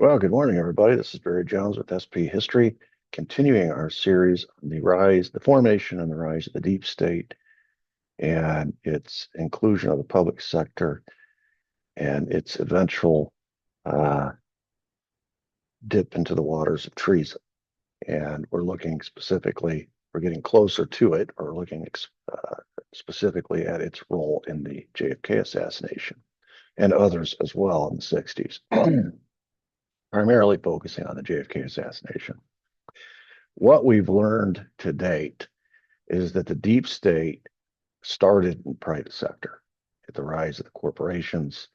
Well, good morning, everybody. This is Barry Jones with SP History, continuing our series on the formation and the rise of the deep state and its inclusion of the public sector and its eventual uh, dip into the waters of treason. And we're getting closer to it, or looking specifically at its role in the JFK assassination and others as well in the 60s, primarily focusing on the JFK assassination. What we've learned to date is that the deep state started in the private sector at the rise of the corporations,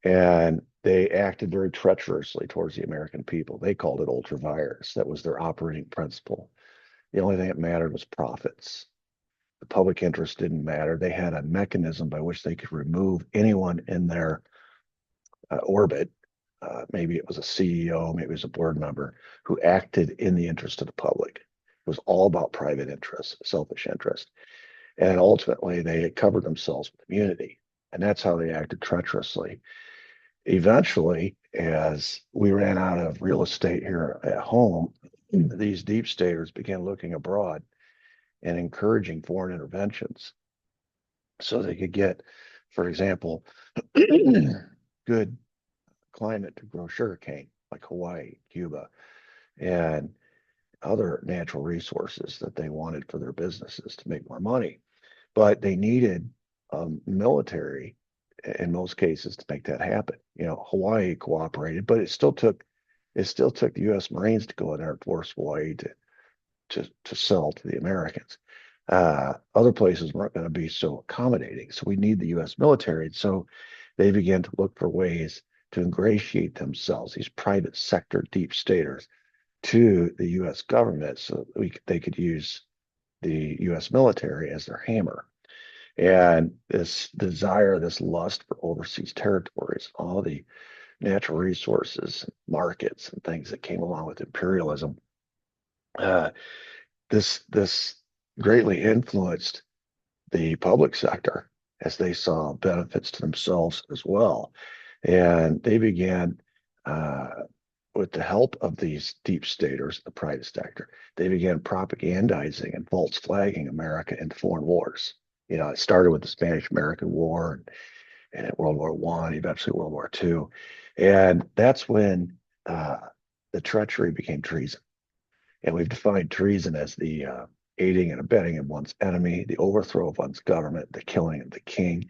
and they acted very treacherously towards the American people. They called it ultra vires. That was their operating principle. The only thing that mattered was profits. The public interest didn't matter. They had a mechanism by which they could remove anyone in their orbit. Maybe it was a CEO, maybe it was a board member who acted in the interest of the public. It was all about private interest, selfish interest. And ultimately, they had covered themselves with immunity. And that's how they acted treacherously. Eventually, as we ran out of real estate here at home, these deep staters began looking abroad and encouraging foreign interventions so they could get, for example, good climate to grow sugarcane, like Hawaii, Cuba, and other natural resources that they wanted for their businesses to make more money. But they needed military in most cases to make that happen. Hawaii cooperated, but it still took the U.S. Marines to go in there and force Hawaii to sell to the Americans. Other places weren't going to be so accommodating, so we need the U.S. military. So they began to look for ways to ingratiate themselves, these private sector deep staters, to the U.S. government, so they could use the U.S. military as their hammer. And this desire, this lust for overseas territories, all the natural resources, markets, and things that came along with imperialism, uh, this greatly influenced the public sector as they saw benefits to themselves as well. And they began, with the help of these deep staters, the private sector, they began propagandizing and false flagging America into foreign wars. It started with the Spanish-American War and World War One, eventually World War Two, and that's when the treachery became treason. And we've defined treason as the aiding and abetting of one's enemy, the overthrow of one's government, the killing of the king,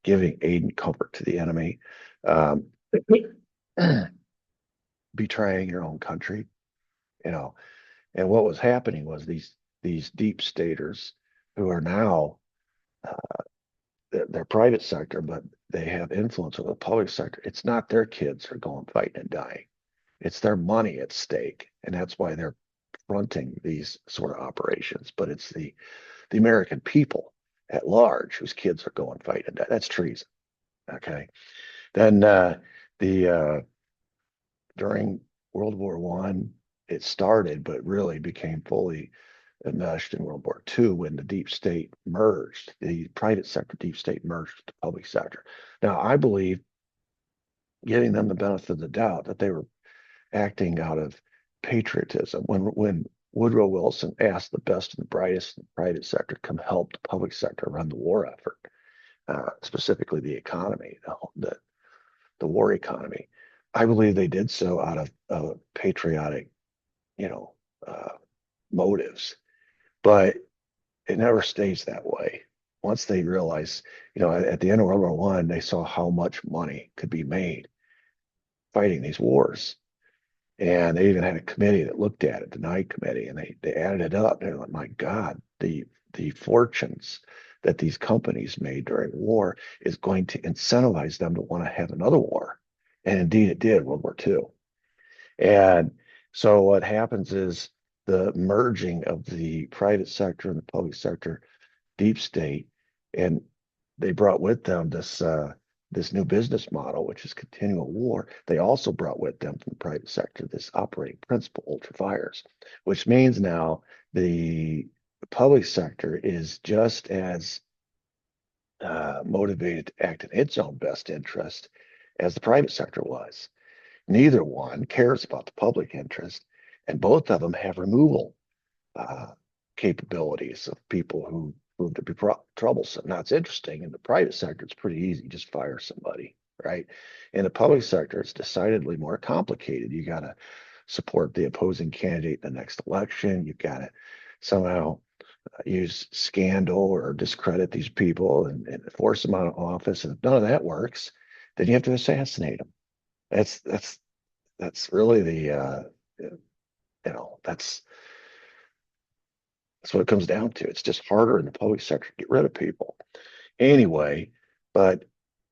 giving aid and comfort to the enemy, um, betraying your own country. You know, and what was happening was these deep staters who are now they're private sector, but they have influence over the public sector. It's not their kids who are going fighting and dying. It's their money at stake, and that's why they're fronting these sort of operations. But it's the American people at large whose kids are going fighting and dying. That's treason. Okay. Then the during World War One, it started, but really became fully enmeshed in World War II when the deep state merged, the private sector deep state merged with the public sector. Now, I believe, giving them the benefit of the doubt, that they were acting out of patriotism. When Woodrow Wilson asked the best and the brightest in the private sector to come help the public sector run the war effort, specifically the economy, the war economy, I believe they did so out of patriotic, you know, motives. But it never stays that way. Once they realize, at the end of World War One, they saw how much money could be made fighting these wars. And they even had a committee that looked at it, the Night Committee, and they added it up. They're like, my God, the fortunes that these companies made during war is going to incentivize them to want to have another war. And indeed it did, World War II. And so what happens is the merging of the private sector and the public sector deep state, and they brought with them this new business model, which is continual war. They also brought with them from the private sector this operating principle, ultra vires, which means now the public sector is just as motivated to act in its own best interest as the private sector was. Neither one cares about the public interest, and both of them have removal uh, capabilities of people who prove to be troublesome. Now, it's interesting. In the private sector, it's pretty easy. Just fire somebody, right? In the public sector, it's decidedly more complicated. You got to support the opposing candidate in the next election. You've got to somehow use scandal or discredit these people and force them out of office. And if none of that works, then you have to assassinate them. That's really the that's what it comes down to. It's just harder in the public sector to get rid of people anyway. But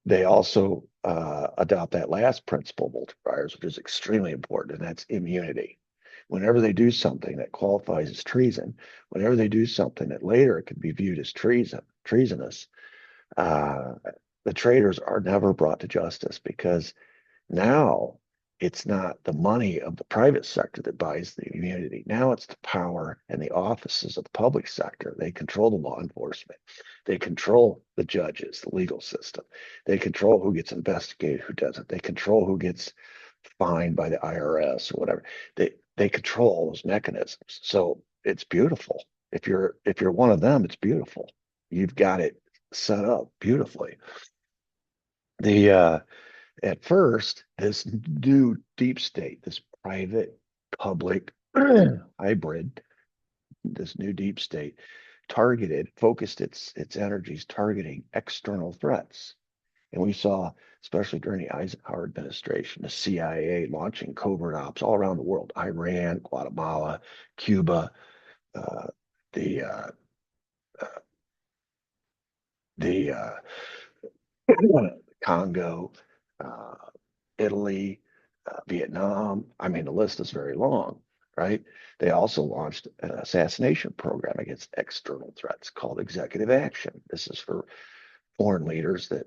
they also adopt that last principle, multipliers, which is extremely important, and that's immunity. Whenever they do something that qualifies as treason, whenever they do something that later could be viewed as treasonous, uh, the traitors are never brought to justice because now it's not the money of the private sector that buys the immunity. Now it's the power and the offices of the public sector. They control the law enforcement. They control the judges, the legal system. They control who gets investigated, who doesn't. They control who gets fined by the IRS or whatever. They control all those mechanisms. So it's beautiful. If you're one of them, it's beautiful. You've got it set up beautifully. The At first, this new deep state, this private public hybrid, this new deep state focused its energies targeting external threats. And we saw, especially during the Eisenhower administration, the CIA launching covert ops all around the world: Iran, Guatemala, Cuba, uh, the uh, the Congo, uh, Italy, Vietnam. I mean, the list is very long, right? They also launched an assassination program against external threats called executive action. This is for foreign leaders that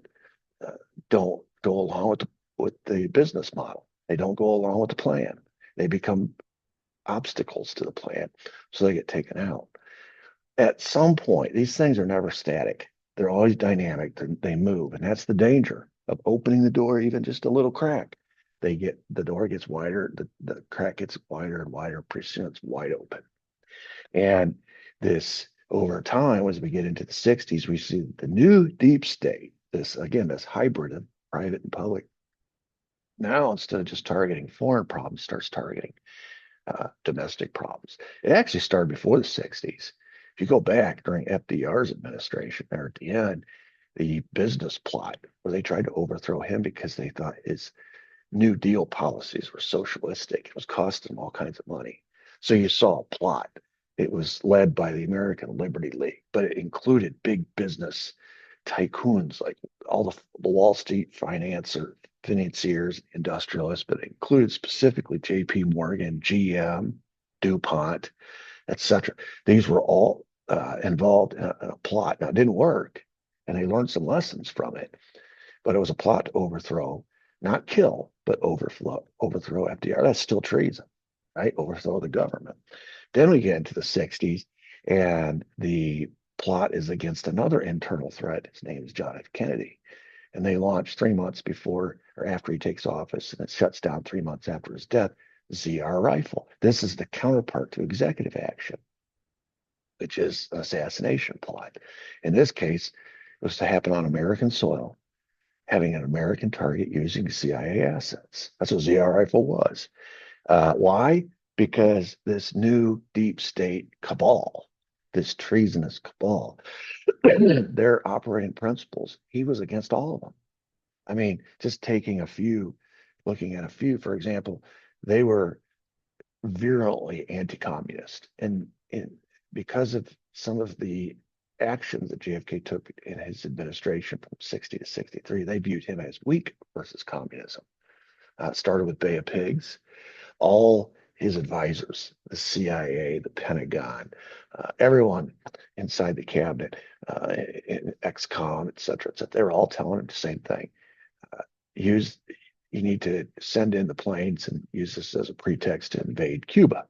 uh, don't go along with the business model. They don't go along with the plan. They become obstacles to the plan, so they get taken out. At some point, these things are never static. They're always dynamic. They move, and that's the danger of opening the door even just a little crack. The door gets wider, the crack gets wider and wider. Pretty soon it's wide open. And this over time, as we get into the 60s, we see the new deep state, this hybrid of private and public. Now, instead of just targeting foreign problems, starts targeting domestic problems. It actually started before the 60s. If you go back during FDR's administration, there at the end, the business plot where they tried to overthrow him because they thought his New Deal policies were socialistic. It was costing them all kinds of money. So you saw a plot. It was led by the American Liberty League, but it included big business tycoons like all the Wall Street financiers, industrialists, but it included specifically J.P. Morgan, GM, DuPont, etc. These were all involved in a plot. Now, it didn't work, and they learned some lessons from it, but it was a plot to overthrow, not kill, but overthrow FDR. That's still treason, right? Overthrow the government. Then we get into the 60s, and the plot is against another internal threat. His name is John F. Kennedy. And they launch 3 months before or after he takes office, and it shuts down 3 months after his death, ZR rifle. This is the counterpart to executive action, which is an assassination plot. In this case, it was to happen on American soil, having an American target using CIA assets. That's what ZR rifle was. Why? Because this new deep state cabal, this treasonous cabal, their operating principles, he was against all of them. I mean, just looking at a few, for example, they were virulently anti-communist. And because of some of the actions that JFK took in his administration from 60 to 63, they viewed him as weak versus communism. Started with Bay of Pigs. All his advisors, the CIA, the Pentagon, everyone inside the cabinet, ex-com, et cetera, they were all telling him the same thing. You need to send in the planes and use this as a pretext to invade Cuba,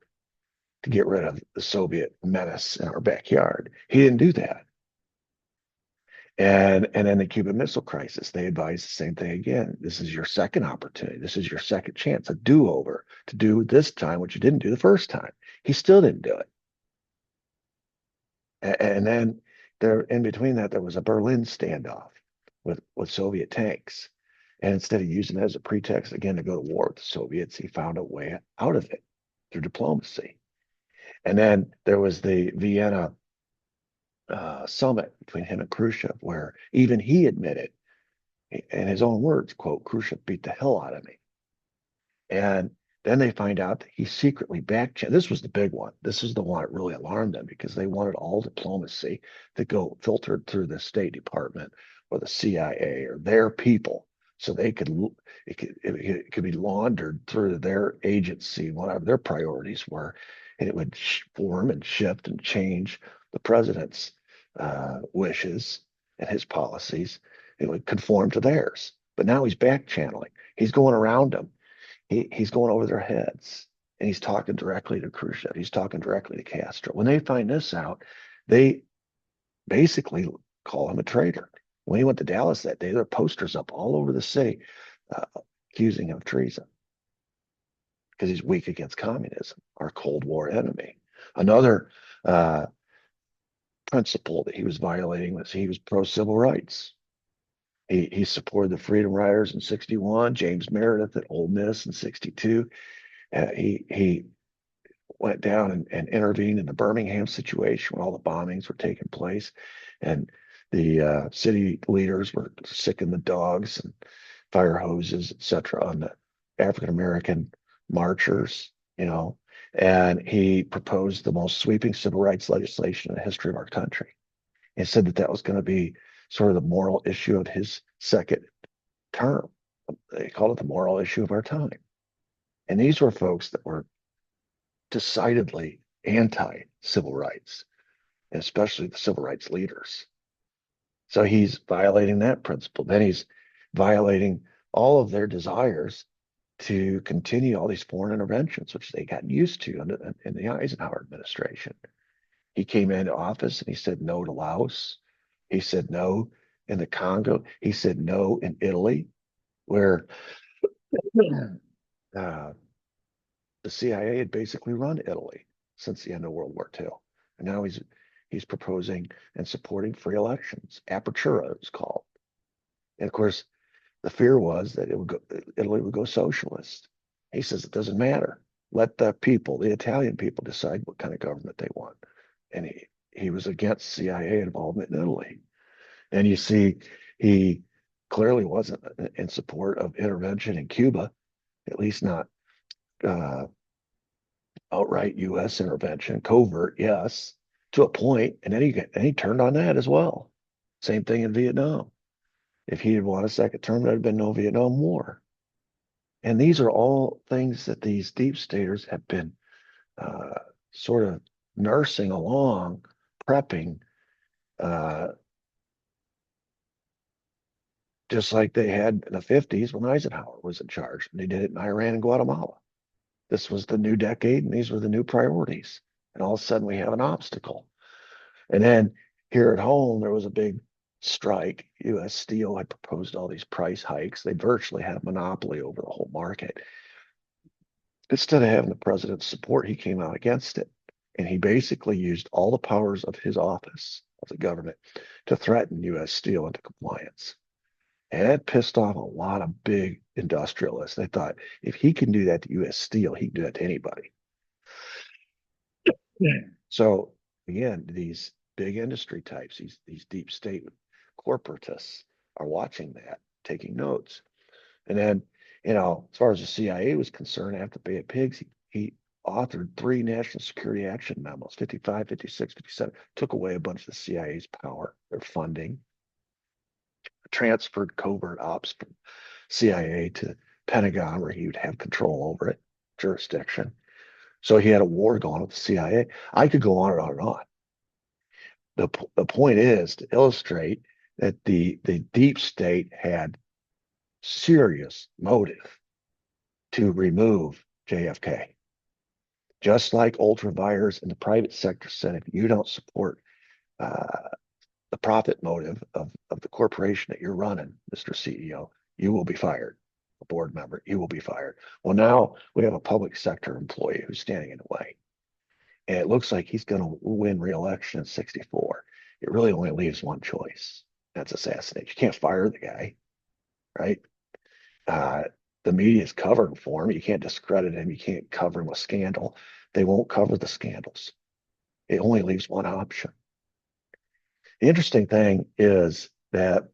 to get rid of the Soviet menace in our backyard. He didn't do that. And then the Cuban Missile Crisis, they advised the same thing again. This is your second opportunity. This is your second chance, a do-over to do this time what you didn't do the first time. He still didn't do it. And then there, in between that, there was a Berlin standoff with Soviet tanks. And instead of using it as a pretext again to go to war with the Soviets, he found a way out of it through diplomacy. And then there was the Vienna summit between him and Khrushchev, where even he admitted, in his own words, quote, Khrushchev beat the hell out of me. And then they find out that he secretly This was the big one. This is the one that really alarmed them because they wanted all diplomacy to go filtered through the State Department or the CIA or their people, so they could it could be laundered through their agency, whatever their priorities were, and it would form and shift and change the president's wishes and his policies. It would conform to theirs. But now he's back channeling. He's going around them. He's going over their heads, and he's talking directly to Khrushchev. He's talking directly to Castro. When they find this out, they basically call him a traitor. When he went to Dallas that day, there are posters up all over the city uh, accusing him of treason because he's weak against communism, our Cold War enemy. Another principle that he was violating was he was pro-civil rights. He supported the Freedom Riders in '61, James Meredith at Ole Miss in '62. He went down and intervened in the Birmingham situation when all the bombings were taking place, and the city leaders were sicking the dogs and fire hoses, etc., on the African American marchers, and he proposed the most sweeping civil rights legislation in the history of our country, and said that that was going to be sort of the moral issue of his second term. They called it the moral issue of our time. And these were folks that were decidedly anti-civil rights, especially the civil rights leaders. So he's violating that principle. Then he's violating all of their desires to continue all these foreign interventions, which they got used to in the Eisenhower administration. He came into office and he said no to Laos. He said no in the Congo. He said no in Italy, where uh, the CIA had basically run Italy since the end of World War II. And now he's proposing and supporting free elections. Apertura is called. And of course, the fear was that Italy would go socialist. He says it doesn't matter. Let the people, the Italian people, decide what kind of government they want. And he was against CIA involvement in Italy. And you see, he clearly wasn't in support of intervention in Cuba, at least not outright U.S. intervention, covert, yes, to a point, and then he turned on that as well. Same thing in Vietnam. If he had won a second term, there'd have been no Vietnam War. And these are all things that these deep staters have been sort of nursing along, prepping, uh, just like they had in the '50s when Eisenhower was in charge. And they did it in Iran and Guatemala. This was the new decade, and these were the new priorities. And all of a sudden, we have an obstacle. And then here at home, there was a big strike. U.S. Steel had proposed all these price hikes. They virtually had a monopoly over the whole market. Instead of having the president's support, he came out against it. And he basically used all the powers of his office, of the government, to threaten U.S. Steel into compliance. And that pissed off a lot of big industrialists. They thought if he can do that to U.S. Steel, he can do that to anybody. Yeah. So again, these big industry types, these deep state corporatists are watching that, taking notes. And then, as far as the CIA was concerned, after Bay of Pigs, he authored 3 national security action memos, 55, 56, 57, took away a bunch of the CIA's power, their funding, transferred covert ops from CIA to Pentagon, where he would have control over it, jurisdiction. So he had a war going with the CIA. I could go on and on and on. The point is to illustrate that the deep state had serious motive to remove JFK. Just like ultravires in the private sector said, if you don't support the profit motive of the corporation that you're running, Mr. CEO, you will be fired. A board member, you will be fired. Well, now we have a public sector employee who's standing in the way. And it looks like he's going to win re-election at 64. It really only leaves one choice. That's assassination. You can't fire the guy, right? Uh, the media is covering for him. You can't discredit him. You can't cover him with scandal. They won't cover the scandals. It only leaves one option. The interesting thing is that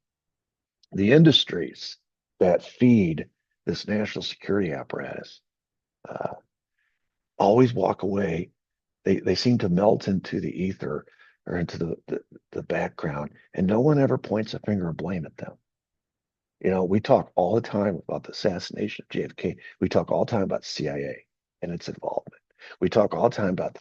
the industries that feed this national security apparatus uh, always walk away. They seem to melt into the ether or into the background, and no one ever points a finger of blame at them. You know, we talk all the time about the assassination of JFK. We talk all the time about CIA and its involvement. We talk all the time about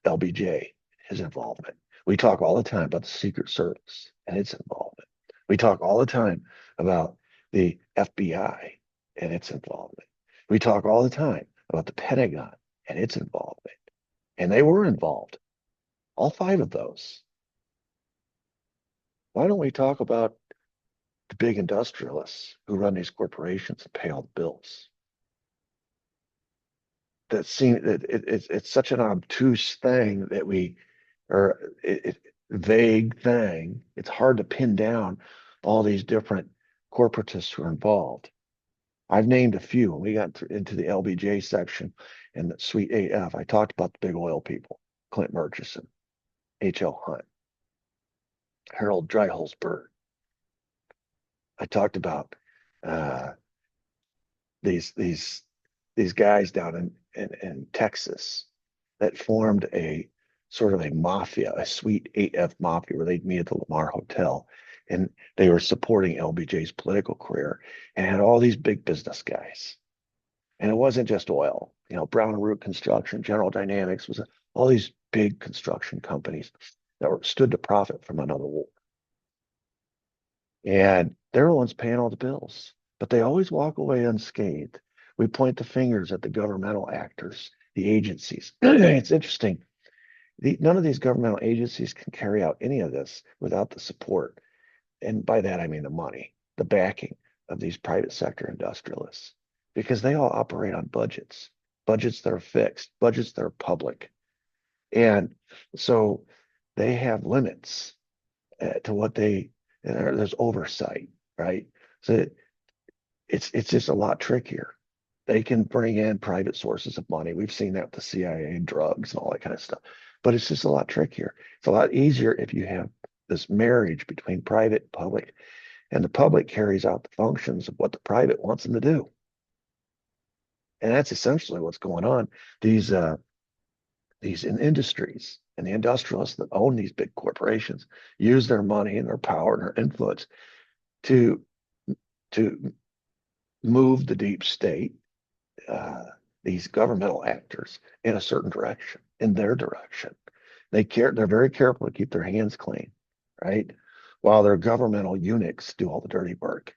LBJ, his involvement. We talk all the time about the Secret Service and its involvement. We talk all the time about the FBI and its involvement. We talk all the time about the Pentagon and its involvement. And they were involved, all five of those. Why don't we talk about the big industrialists who run these corporations and pay all the bills? That seem it's such an obtuse thing that we or vague thing. It's hard to pin down all these different corporatists who are involved. I've named a few. When we got into the LBJ section and the Suite AF, I talked about the big oil people: Clint Murchison, H.L. Hunt, Harold Dryholzberg. I talked about uh, these these these guys down in Texas that formed a sort of a mafia, a Suite AF mafia, where they'd meet at the Lamar Hotel, and they were supporting LBJ's political career, and had all these big business guys. And it wasn't just oil. You know, Brown and Root Construction, General Dynamics was all these big construction companies that stood to profit from another war. And they're the ones paying all the bills, but they always walk away unscathed. We point the fingers at the governmental actors, the agencies. It's interesting. None of these governmental agencies can carry out any of this without the support. And by that, I mean the money, the backing of these private sector industrialists, because they all operate on budgets, budgets that are fixed, budgets that are public. And so they have limits to what there's oversight, right? So it's just a lot trickier. They can bring in private sources of money. We've seen that with the CIA and drugs and all that kind of stuff. But it's just a lot trickier. It's a lot easier if you have this marriage between private and public, and the public carries out the functions of what the private wants them to do. And that's essentially what's going on. These industries and the industrialists that own these big corporations use their money and their power and their influence to to move the deep state, uh, these governmental actors, in a certain direction, in their direction. They're very careful to keep their hands clean, right? While their governmental eunuchs do all the dirty work.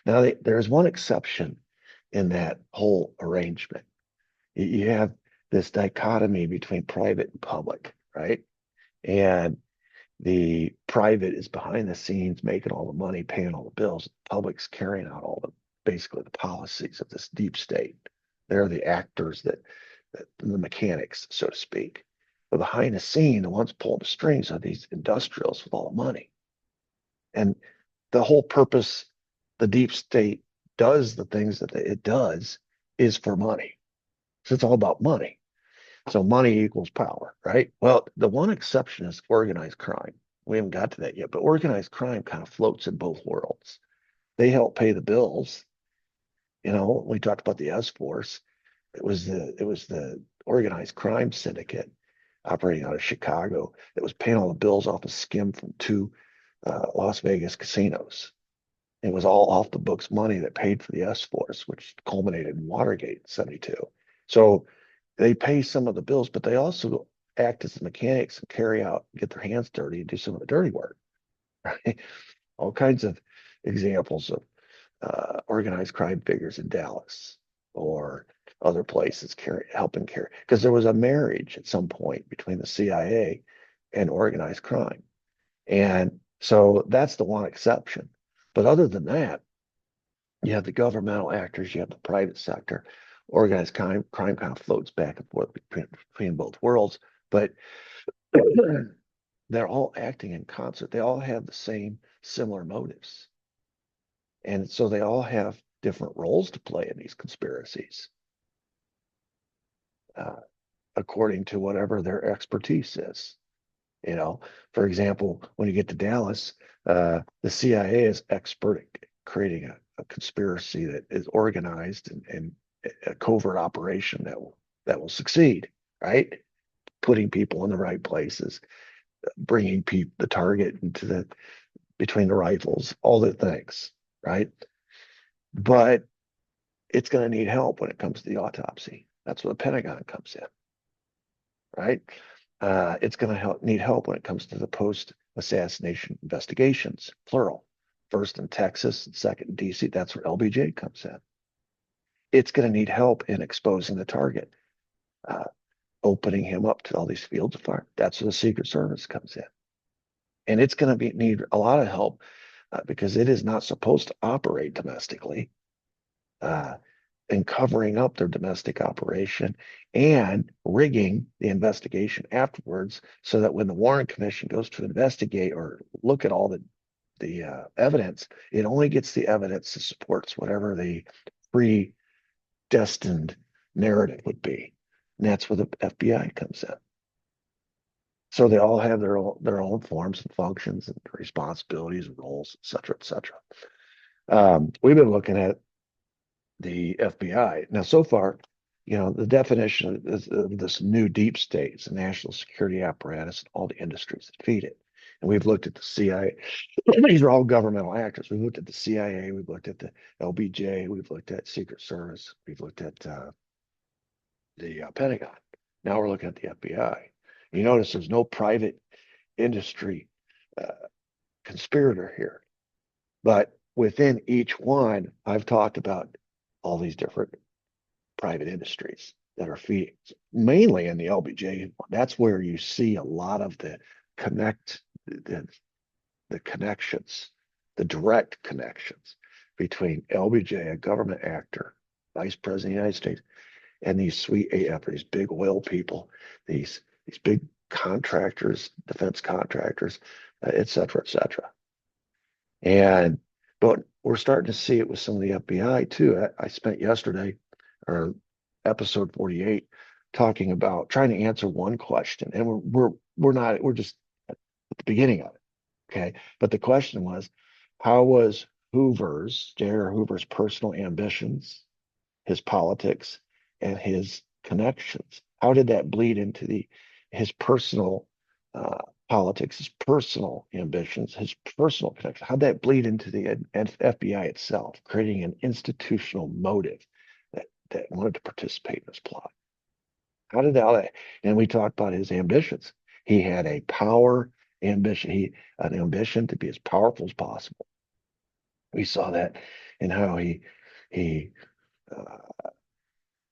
Now, there's one exception in that whole arrangement. You have this dichotomy between private and public, right? And the private is behind the scenes making all the money, paying all the bills. The public's carrying out all the basically the policies of this deep state. They're the actors that the mechanics, so to speak. But behind the scene, the ones pulling the strings are these industrials with all the money. And the whole purpose the deep state does the things that it does is for money. So it's all about money. So money equals power, right? Well, the one exception is organized crime. We haven't got to that yet, but organized crime kind of floats in both worlds. They help pay the bills. You know, we talked about the S Force. It was the organized crime syndicate operating out of Chicago that was paying all the bills off a skim from two Las Vegas casinos. It was all off the books money that paid for the S Force, which culminated in Watergate in 72. So they pay some of the bills, but they also act as the mechanics and get their hands dirty and do some of the dirty work. Right? All kinds of examples of organized crime figures in Dallas or other places helping carry, because there was a marriage at some point between the CIA and organized crime. And so that's the one exception. But other than that, you have the governmental actors, you have the private sector. Organized crime kind of floats back and forth between both worlds, but they're all acting in concert. They all have the same similar motives. And so they all have different roles to play in these conspiracies, uh, according to whatever their expertise is. You know, for example, when you get to Dallas, the CIA is expert at creating a conspiracy that is organized and a covert operation that will succeed, right? Putting people in the right places, bringing the target into the between the rifles, all the things, right? But it's going to need help when it comes to the autopsy. That's where the Pentagon comes in, right? It's going to need help when it comes to the post-assassination investigations, plural. First in Texas, second in DC. That's where LBJ comes in. It's going to need help in exposing the target, uh, opening him up to all these fields of fire. That's where the Secret Service comes in, and it's going to need a lot of help because it is not supposed to operate domestically. Uh, and covering up their domestic operation and rigging the investigation afterwards so that when the Warren Commission goes to investigate or look at all the evidence, it only gets the evidence that supports whatever the predestined narrative would be. And that's where the FBI comes in. So they all have their own forms and functions and responsibilities, roles, et cetera, et cetera. We've been looking at the FBI. Now, so far, the definition of this new deep state is the national security apparatus and all the industries that feed it. And we've looked at the CIA. These are all governmental actors. We've looked at the CIA. We've looked at the LBJ. We've looked at Secret Service. We've looked at the Pentagon. Now we're looking at the FBI. You notice there's no private industry uh, conspirator here. But within each one, I've talked about all these different private industries that are feeding, mainly in the LBJ. That's where you see a lot of the connections, the direct connections between LBJ, a government actor, Vice President of the United States, and these sweet AF, these big oil people, these big contractors, defense contractors, et cetera, et cetera. And but we're starting to see it with some of the FBI too. I spent yesterday or episode 48 talking about trying to answer one question, and we're just at the beginning of it. Okay. But the question was, how was J. Edgar Hoover's personal ambitions, his politics, and his connections? How did that bleed into his personal uh, politics, his personal ambitions, his personal connections? How'd that bleed into the FBI itself, creating an institutional motive that wanted to participate in this plot? How did that? And we talked about his ambitions. He had a power ambition. An ambition to be as powerful as possible. We saw that in how he uh,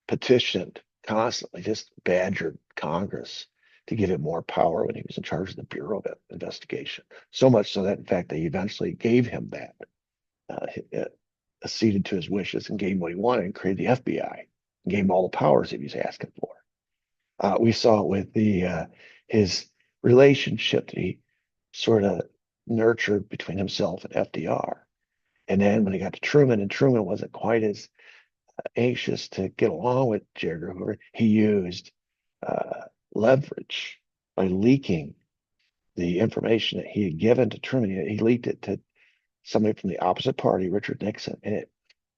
petitioned constantly, just badgered Congress to give him more power when he was in charge of the Bureau of Investigation. So much so that, in fact, they eventually gave him that, acceded to his wishes and gave him what he wanted and created the FBI, and gave him all the powers he was asking for. We saw it with his relationship that he sort of nurtured between himself and FDR. And then when he got to Truman, and Truman wasn't quite as anxious to get along with J. Edgar Hoover, he used uh, leverage by leaking the information that he had given to Truman. He leaked it to somebody from the opposite party, Richard Nixon, and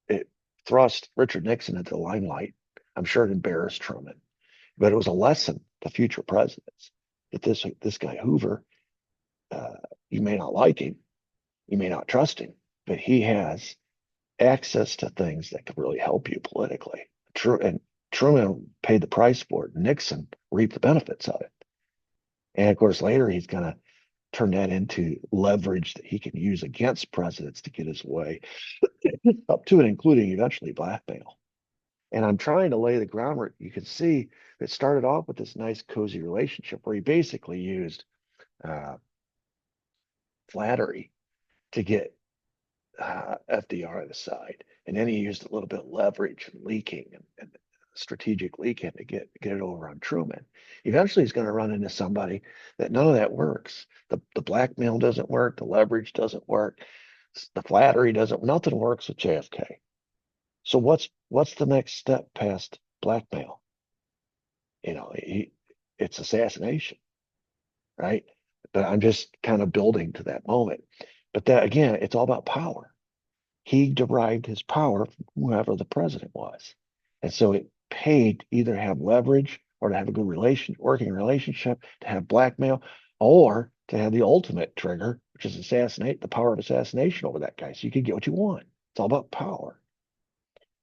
it thrust Richard Nixon into the limelight. I'm sure it embarrassed Truman, but it was a lesson to future presidents that this guy Hoover, uh, you may not like him, you may not trust him, but he has access to things that could really help you politically. And Truman paid the price for it. Nixon reaped the benefits of it. And of course, later he's going to turn that into leverage that he can use against presidents to get his way, up to and including eventually blackmail. And I'm trying to lay the groundwork. You can see it started off with this nice, cozy relationship where he basically used uh, flattery to get FDR on the side. And then he used a little bit of leverage and leaking and strategic leaking to get it over on Truman. Eventually, he's going to run into somebody that none of that works. The blackmail doesn't work. The leverage doesn't work. The flattery doesn't. Nothing works with JFK. So what's the next step past blackmail? It's assassination, right? But I'm just kind of building to that moment. But that again, it's all about power. He derived his power from whoever the president was. And so it paid to either have leverage or to have a good working relationship, to have blackmail, or to have the ultimate trigger, which is the power of assassination over that guy. So you could get what you want. It's all about power.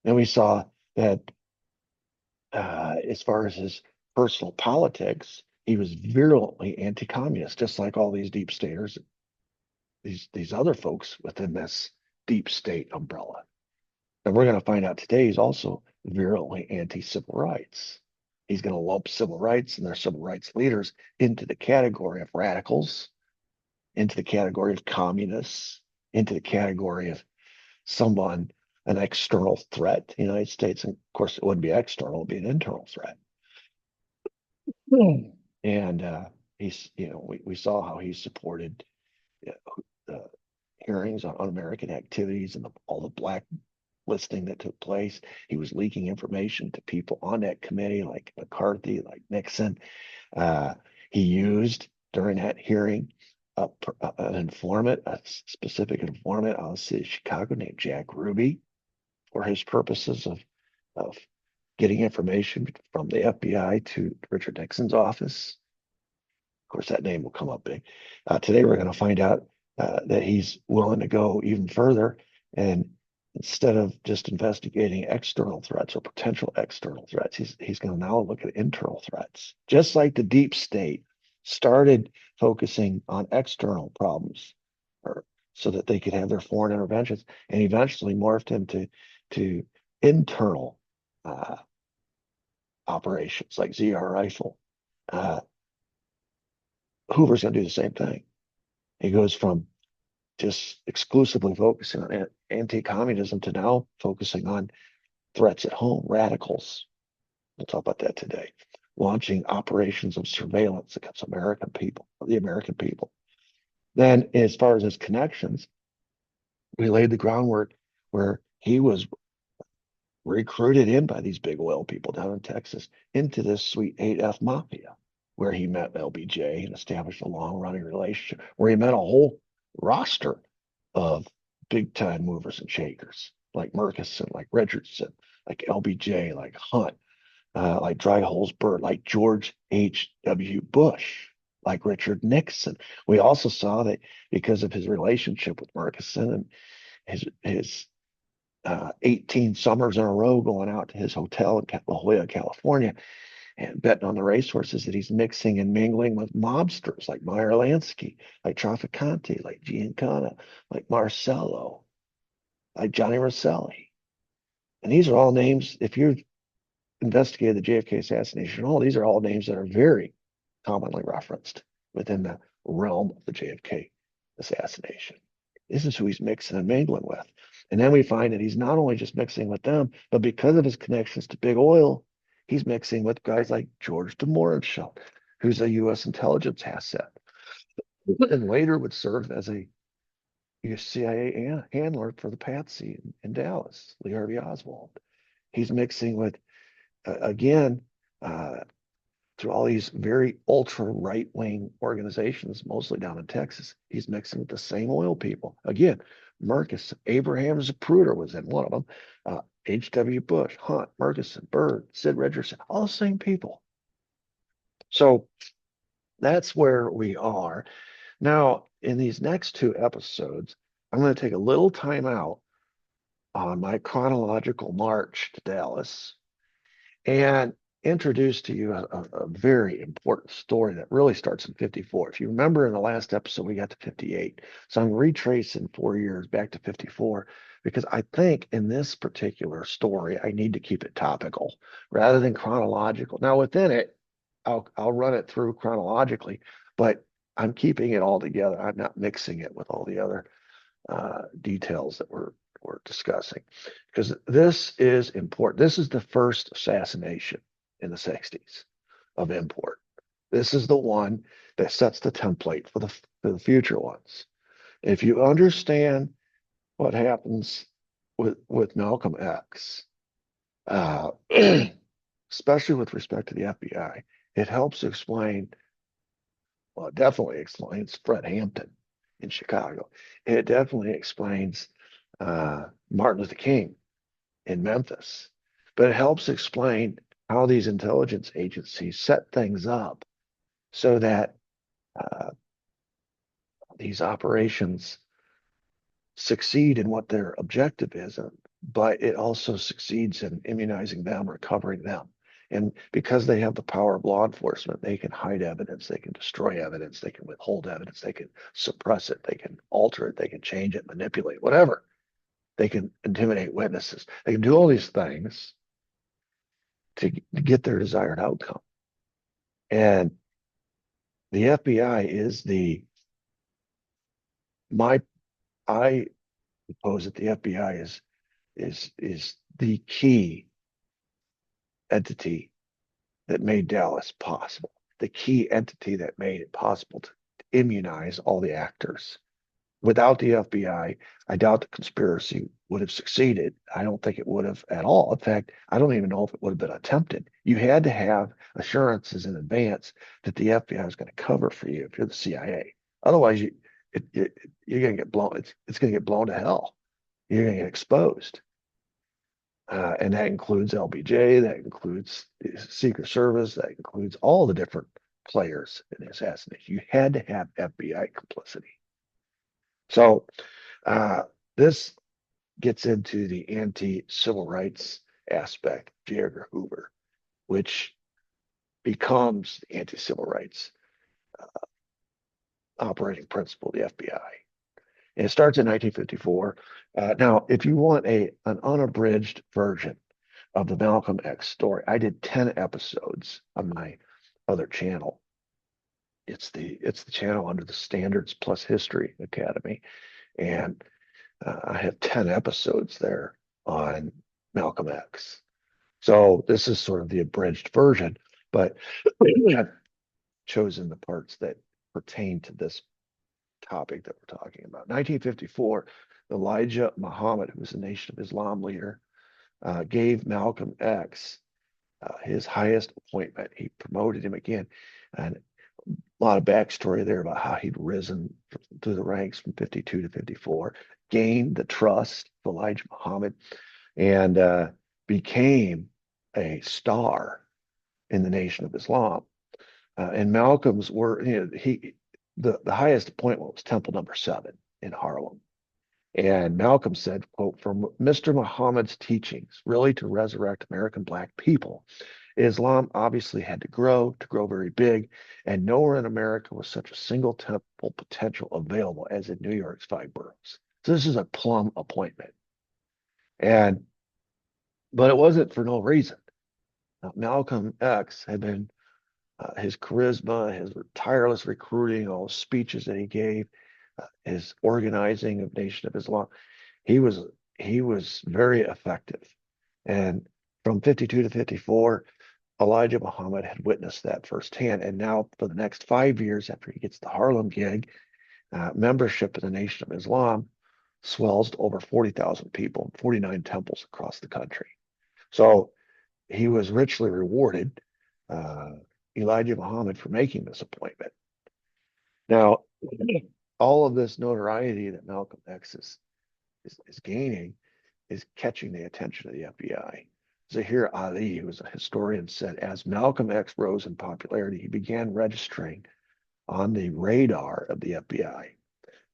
And we saw that as far as his personal politics, he was virulently anti-communist, just like all these deep staters, these other folks within this deep state umbrella. And we're going to find out today he's also virulently anti-civil rights. He's going to lump civil rights and their civil rights leaders into the category of radicals, into the category of communists, into the category of an external threat to the United States. And of course, it wouldn't be external, it would be an internal threat. And we saw how he supported hearings on un-American activities and all the blacklisting that took place. He was leaking information to people on that committee, like McCarthy, like Nixon. He used during that hearing an informant, a specific informant out of the city of Chicago named Jack Ruby, for his purposes of getting information from the FBI to Richard Nixon's office. Of course, that name will come up big. Today, we're going to find out that he's willing to go even further, and instead of just investigating external threats or potential external threats, he's going to now look at internal threats. Just like the deep state started focusing on external problems, so that they could have their foreign interventions, and eventually morphed into internal operations like ZR Rifle. Hoover's going to do the same thing. He goes from just exclusively focusing on anti-communism to now focusing on threats at home, radicals. We'll talk about that today. Launching operations of surveillance against the American people. Then, as far as his connections, we laid the groundwork where he was recruited in by these big oil people down in Texas into this Sweet 8F mafia, where he met LBJ and established a long-running relationship, where he met a whole roster of big-time movers and shakers, like Murchison, like Richardson, like LBJ, like Hunt, like Dryholes-Burt, like George H.W. Bush, like Richard Nixon. We also saw that because of his relationship with Murchison and his 18 summers in a row going out to his hotel in La Jolla, California, and betting on the racehorses, that he's mixing and mingling with mobsters like Meyer Lansky, like Traficante, like Giancana, like Marcello, like Johnny Rosselli. And these are all names, if you've investigated the JFK assassination, these are all names that are very commonly referenced within the realm of the JFK assassination. This is who he's mixing and mingling with. And then we find that he's not only just mixing with them, but because of his connections to big oil, he's mixing with guys like George de Mohrenschildt, who's a U.S. intelligence asset, and later would serve as a CIA handler for the Patsy in Dallas, Lee Harvey Oswald. He's mixing with, again, through all these very ultra right-wing organizations, mostly down in Texas. He's mixing with the same oil people. Again, Murchison, Abraham Zapruder was in one of them. H.W. Bush, Hunt, Murchison, Byrd, Sid Richardson, all the same people. So that's where we are. Now, in these next two episodes, I'm going to take a little time out on my chronological march to Dallas and introduce to you a very important story that really starts in 54. If you remember in the last episode, we got to 58. So I'm retracing 4 years back to 54 because I think in this particular story, I need to keep it topical rather than chronological. Now within it, I'll run it through chronologically, but I'm keeping it all together. I'm not mixing it with all the other details that we're discussing, because this is important. This is the first assassination in the 60s of import. This is the one that sets the template for the future ones. If you understand what happens with Malcolm X, uh, especially with respect to the FBI, it helps explain, well, it definitely explains Fred Hampton in Chicago. It definitely explains Martin Luther King in Memphis, but it helps explain how these intelligence agencies set things up so that uh, these operations succeed in what their objective is, but it also succeeds in immunizing them or covering them. And because they have the power of law enforcement, they can hide evidence, they can destroy evidence, they can withhold evidence, they can suppress it, they can alter it, they can change it, manipulate, whatever. They can intimidate witnesses. They can do all these things to get their desired outcome. And the FBI is my I suppose that the FBI is the key entity that made Dallas possible, the key entity that made it possible to immunize all the actors. Without the FBI, I doubt the conspiracy would have succeeded. I don't think it would have at all. In fact, I don't even know if it would have been attempted. You had to have assurances in advance that the FBI was going to cover for you if you're the CIA. Otherwise, you're going to get blown. It's going to get blown to hell. You're going to get exposed. And that includes LBJ, that includes the Secret Service, that includes all the different players in the assassination. You had to have FBI complicity. So this gets into the anti-civil rights aspect of Edgar Hoover, which becomes the anti-civil rights operating principle of the FBI. And it starts in 1954. Now, if you want an unabridged version of the Malcolm X story, I did 10 episodes on my other channel. It's the channel under the Standards Plus History Academy, and I have 10 episodes there on Malcolm X. So this is sort of the abridged version, but I've chosen the parts that pertain to this topic that we're talking about. 1954, Elijah Muhammad, who was a Nation of Islam leader, gave Malcolm X his highest appointment. He promoted him again. And a lot of backstory there about how he'd risen through the ranks from 52 to 54, gained the trust of Elijah Muhammad, and became a star in the Nation of Islam. And Malcolm's were, the highest appointment was Temple number 7 in Harlem. And Malcolm said, quote, "From Mr. Muhammad's teachings, really to resurrect American Black people, Islam obviously had to grow very big, and nowhere in America was such a single temple potential available as in New York's 5 boroughs." So this is a plum appointment. But it wasn't for no reason. Now, Malcolm X had been his charisma, his tireless recruiting, all the speeches that he gave, his organizing of Nation of Islam. He was very effective. And from 52 to 54, Elijah Muhammad had witnessed that firsthand. And now for the next 5 years after he gets the Harlem gig, membership in the Nation of Islam swells to over 40,000 people, 49 temples across the country. So he was richly rewarded, Elijah Muhammad, for making this appointment. Now, all of this notoriety that Malcolm X is gaining is catching the attention of the FBI. Zahir Ali, who was a historian, said as Malcolm X rose in popularity, he began registering on the radar of the FBI.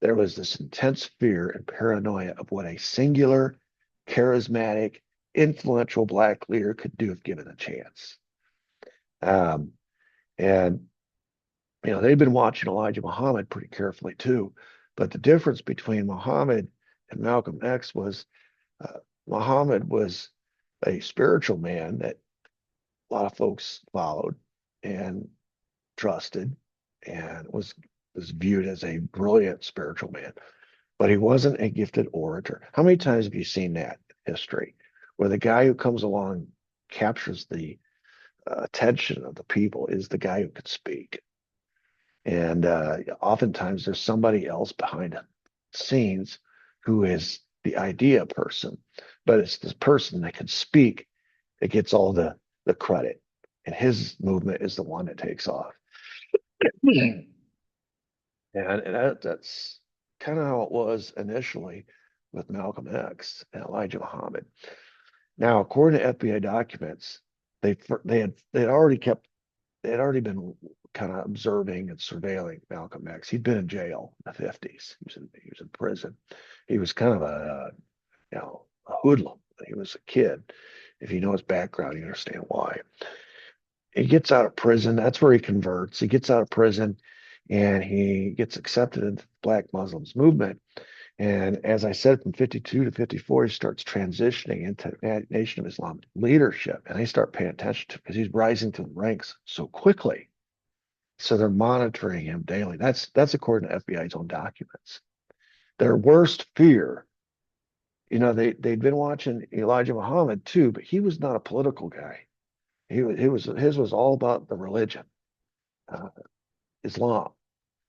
There was this intense fear and paranoia of what a singular, charismatic, influential Black leader could do if given a chance. And they've been watching Elijah Muhammad pretty carefully too. But the difference between Muhammad and Malcolm X was Muhammad was a spiritual man that a lot of folks followed and trusted and was was viewed as a brilliant spiritual man, but he wasn't a gifted orator. How many times have you seen that in history, where the guy who comes along captures the attention of the people is the guy who could speak? And oftentimes there's somebody else behind the scenes who is the idea person, but it's this person that can speak that gets all the credit. And his movement is the one that takes off. And that's kind of how it was initially with Malcolm X and Elijah Muhammad. Now, according to FBI documents, they had already been kind of observing and surveilling Malcolm X. He'd been in jail in the 50s. He was in prison. He was kind of a hoodlum. He was a kid. If you know his background, you understand why. He gets out of prison. That's where he converts. He gets out of prison and he gets accepted into the Black Muslims movement. And as I said, from 52 to 54, he starts transitioning into Nation of Islam leadership. And they start paying attention to him because he's rising to the ranks so quickly. So they're monitoring him daily. That's according to FBI's own documents. Their worst fear, they'd been watching Elijah Muhammad too, but he was not a political guy. His was all about the religion, uh, Islam.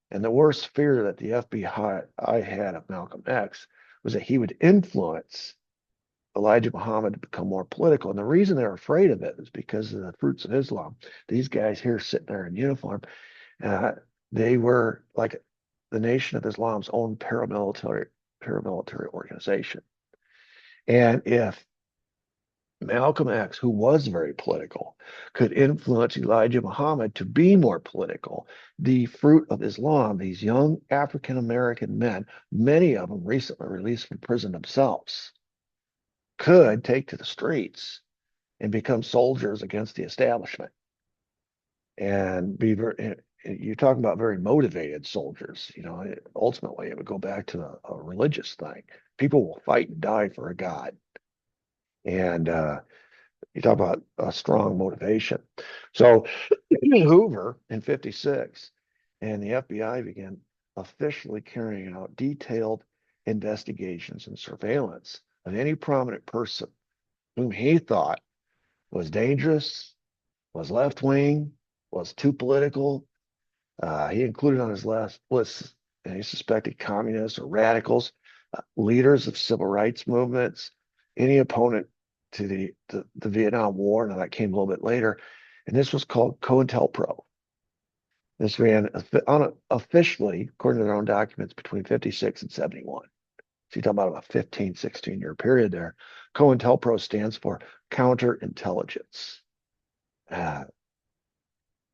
And the worst fear that the FBI had of Malcolm X was that he would influence Elijah Muhammad to become more political. And the reason they're afraid of it is because of the fruits of Islam. These guys here sitting there in uniform, uh, they were like the Nation of Islam's own paramilitary organization. And if Malcolm X, who was very political, could influence Elijah Muhammad to be more political, the fruit of Islam, these young African American men, many of them recently released from prison themselves, could take to the streets and become soldiers against the establishment and be very, you're talking about very motivated soldiers. Ultimately it would go back to a religious thing. People will fight and die for a God. And you talk about a strong motivation. So Hoover in 56 and the FBI began officially carrying out detailed investigations and surveillance of any prominent person whom he thought was dangerous, was left wing, was too political. He included on his last list any suspected communists or radicals, leaders of civil rights movements, any opponent to the Vietnam War. Now that came a little bit later, and this was called COINTELPRO. This ran officially, according to their own documents, between 56 and 71. So you're talking about a 15, 16-year period there. COINTELPRO stands for counterintelligence. Uh,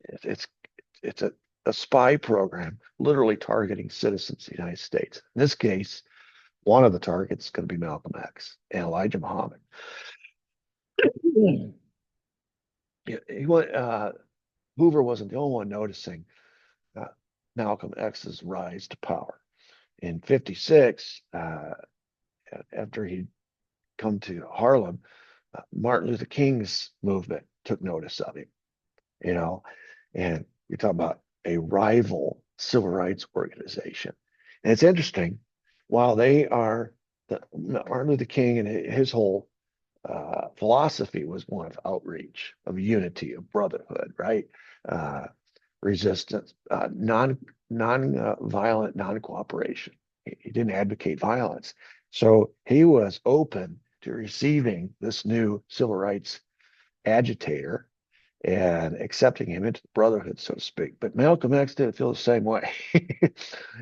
it's a spy program literally targeting citizens of the United States. In this case, one of the targets is going to be Malcolm X and Elijah Muhammad. Hoover wasn't the only one noticing Malcolm X's rise to power. In 56, after he'd come to Harlem, Martin Luther King's movement took notice of him, and you're talking about a rival civil rights organization. And it's interesting, while Martin Luther King and his whole philosophy was one of outreach, of unity, of brotherhood, right? Resistance, non-violent, non-cooperation. He didn't advocate violence. So he was open to receiving this new civil rights agitator and accepting him into the brotherhood, so to speak. But Malcolm X didn't feel the same way.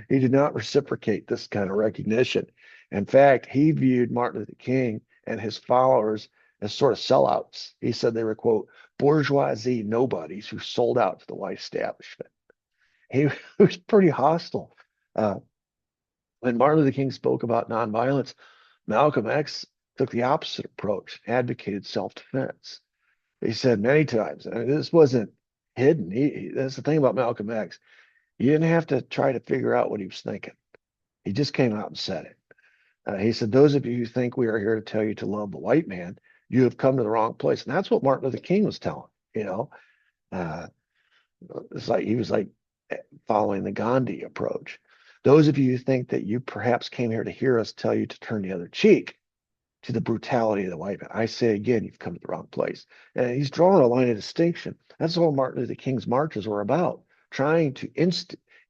He did not reciprocate this kind of recognition. In fact, he viewed Martin Luther King and his followers as sort of sellouts. He said they were, quote, bourgeoisie nobodies who sold out to the white establishment. He was pretty hostile. When Martin Luther King spoke about nonviolence, Malcolm X took the opposite approach, advocated self-defense. He said many times, and this wasn't hidden. That's the thing about Malcolm X. You didn't have to try to figure out what he was thinking. He just came out and said it. He said, those of you who think we are here to tell you to love the white man, you have come to the wrong place. And that's what Martin Luther King was telling, uh, it's like, he was like, following the Gandhi approach. Those of you who think that you perhaps came here to hear us tell you to turn the other cheek to the brutality of the white man, I say again, you've come to the wrong place. And he's drawing a line of distinction. That's all Martin Luther King's marches were about, trying to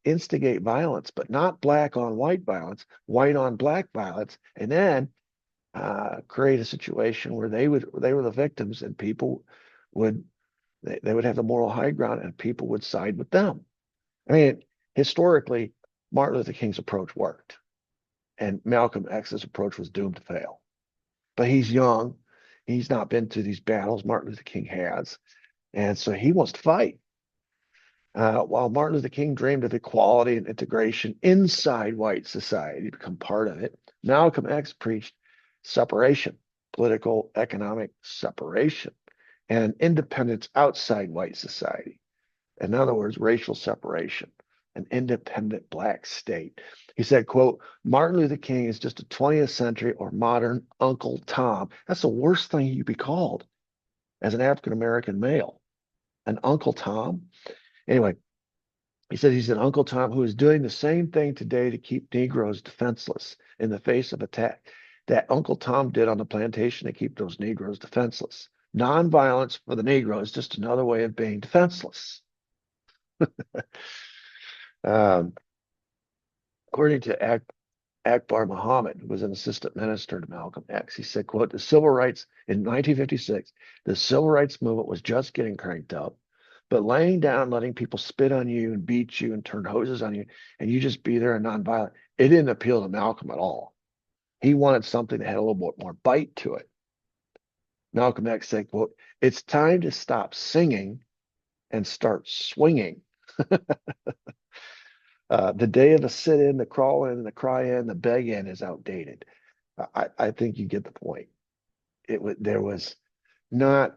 instigate violence, but not black on white violence, white on black violence, and then create a situation where they were the victims, and people would they would have the moral high ground, and people would side with them. I mean, historically, Martin Luther King's approach worked, and Malcolm X's approach was doomed to fail. But he's young. He's not been through these battles Martin Luther King has. And so he wants to fight. While Martin Luther King dreamed of equality and integration inside white society to become part of it, Malcolm X preached separation, political, economic separation, and independence outside white society. In other words, racial separation, an independent black state. He said, quote, Martin Luther King is just a 20th century or modern Uncle Tom. That's the worst thing you could be called as an African-American male, an Uncle Tom. Anyway, he said he's an Uncle Tom who is doing the same thing today to keep Negroes defenseless in the face of attack that Uncle Tom did on the plantation to keep those Negroes defenseless. Nonviolence for the Negro is just another way of being defenseless. um, according to Akbar Muhammad, who was an assistant minister to Malcolm X, he said, quote, the civil rights in 1956, the civil rights movement was just getting cranked up, but laying down, letting people spit on you and beat you and turn hoses on you, and you just be there and nonviolent, it didn't appeal to Malcolm at all. He wanted something that had a little bit more bite to it. Malcolm X said, quote, it's time to stop singing and start swinging. The day of the sit-in, the crawl-in, the cry-in, the beg-in is outdated. I think you get the point. There was not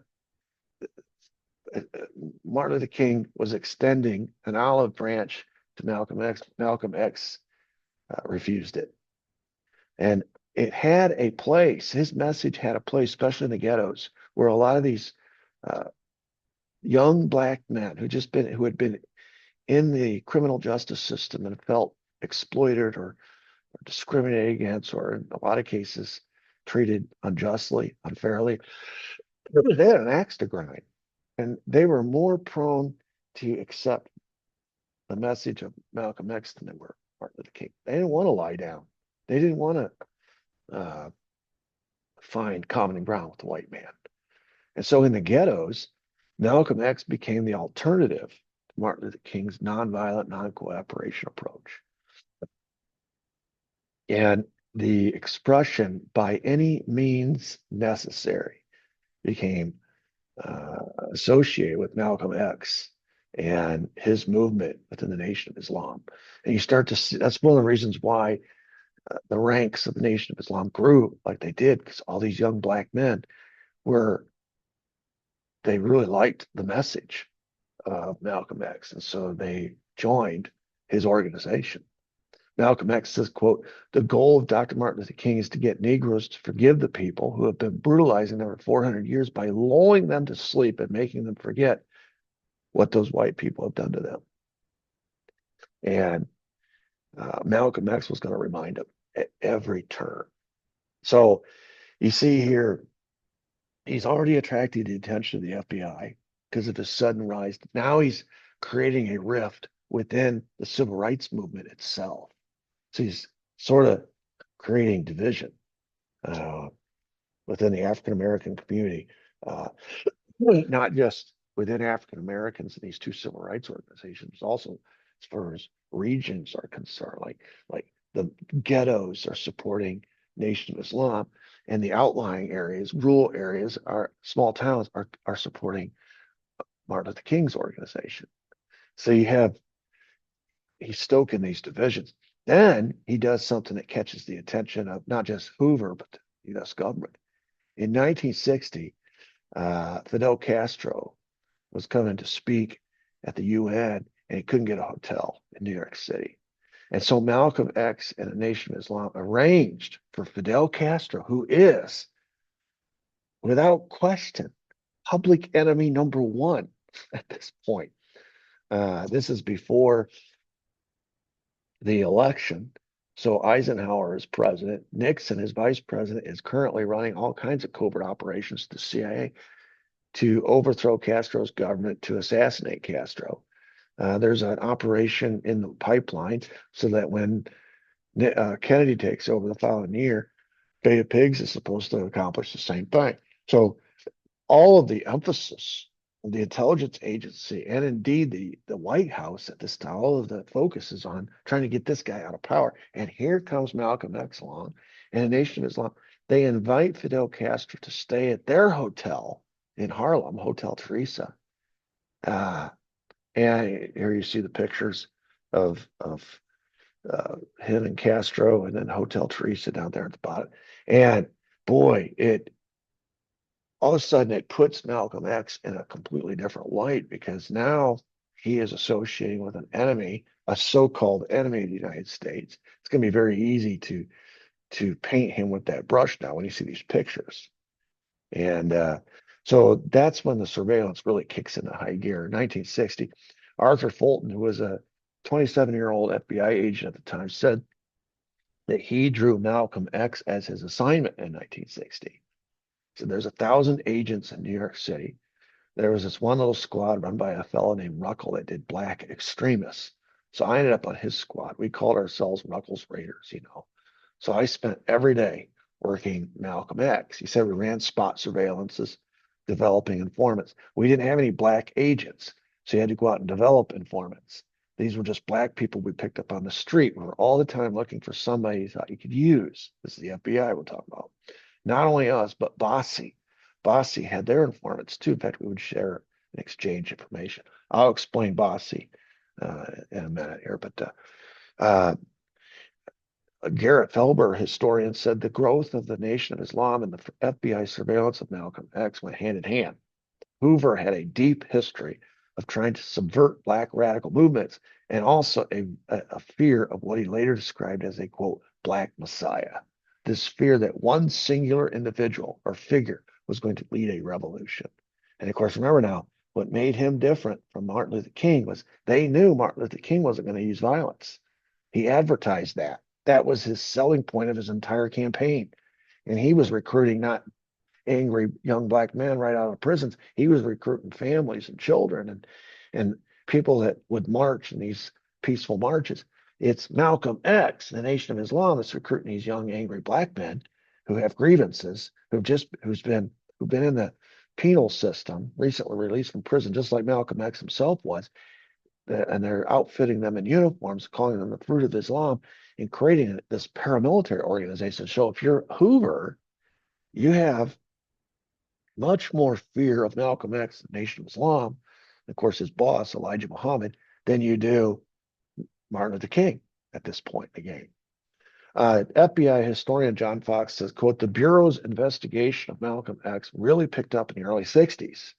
Martin Luther King was extending an olive branch to Malcolm X. Malcolm X refused it, and it had a place. His message had a place, especially in the ghettos, where a lot of these young black men who had been in the criminal justice system and felt exploited or discriminated against, or in a lot of cases treated unjustly, unfairly, they had an axe to grind, and they were more prone to accept the message of Malcolm X than they were Martin Luther King. They didn't want to lie down. They didn't want to find common ground with the white man. And so in the ghettos, Malcolm X became the alternative to Martin Luther King's nonviolent, non-cooperation approach. And the expression by any means necessary became associated with Malcolm X and his movement within the Nation of Islam. And you start to see that's one of the reasons why the ranks of the Nation of Islam grew like they did, because all these young black men they really liked the message of Malcolm X. And so they joined his organization. Malcolm X says, quote, the goal of Dr. Martin Luther King is to get Negroes to forgive the people who have been brutalizing them for 400 years by lulling them to sleep and making them forget what those white people have done to them. And Malcolm X was going to remind them at every turn. So you see here, he's already attracted the attention of the FBI because of his sudden rise. Now he's creating a rift within the civil rights movement itself. So he's sort of creating division within the African American community, not just within African Americans in these two civil rights organizations, also as far as regions are concerned, like the ghettos are supporting Nation of Islam, and the outlying areas, rural areas, are small towns are supporting Martin Luther King's organization. So he's stoking these divisions. Then he does something that catches the attention of not just Hoover, but the U.S. government. In 1960, Fidel Castro was coming to speak at the UN, and he couldn't get a hotel in New York City. And so Malcolm X and the Nation of Islam arranged for Fidel Castro, who is, without question, public enemy number one at this point, This is before the election. So Eisenhower is president. Nixon, his vice president, is currently running all kinds of covert operations to the CIA to overthrow Castro's government, to assassinate Castro. There's an operation in the pipeline so that when Kennedy takes over the following year, Beta Pigs is supposed to accomplish the same thing. So all of the emphasis of the intelligence agency and indeed the White House at this time, all of the focus is on trying to get this guy out of power. And here comes Malcolm X along and the Nation of Islam. They invite Fidel Castro to stay at their hotel in Harlem, Hotel Teresa. And here you see the pictures of him and Castro, and then Hotel Teresa down there at the bottom. And boy, it all of a sudden it puts Malcolm X in a completely different light because now he is associating with an enemy, a so-called enemy of the United States. It's going to be very easy to paint him with that brush now when you see these pictures. And so that's when the surveillance really kicks into high gear. In 1960, Arthur Fulton, who was a 27-year-old FBI agent at the time, said that he drew Malcolm X as his assignment in 1960. So there's 1,000 agents in New York City. There was this one little squad run by a fellow named Ruckel that did black extremists. So I ended up on his squad. We called ourselves Ruckel's Raiders, you know. So I spent every day working Malcolm X. He said we ran spot surveillances, developing informants. We didn't have any black agents, so you had to go out and develop informants. These were just black people we picked up on the street. We were all the time looking for somebody you thought you could use. This is the FBI we're talking about. Not only us, but Bossie. Bossie had their informants too. In fact, we would share and exchange information. I'll explain Bossie in a minute here, but Garrett Felber, historian, said the growth of the Nation of Islam and the FBI surveillance of Malcolm X went hand in hand. Hoover had a deep history of trying to subvert black radical movements and also a fear of what he later described as a, quote, black messiah. This fear that one singular individual or figure was going to lead a revolution. And of course, remember now, what made him different from Martin Luther King was they knew Martin Luther King wasn't going to use violence. He advertised that. That was his selling point of his entire campaign. And he was recruiting not angry young black men right out of prisons. He was recruiting families and children and people that would march in these peaceful marches. It's Malcolm X, the Nation of Islam, that's recruiting these young angry black men who have grievances, who've been in the penal system, recently released from prison, just like Malcolm X himself was. And they're outfitting them in uniforms, calling them the Fruit of Islam, and creating this paramilitary organization. So if you're Hoover, you have much more fear of Malcolm X, the Nation of Islam, and of course his boss, Elijah Muhammad, than you do Martin Luther King at this point in the game. FBI historian John Fox says, quote, the Bureau's investigation of Malcolm X really picked up in the early 60s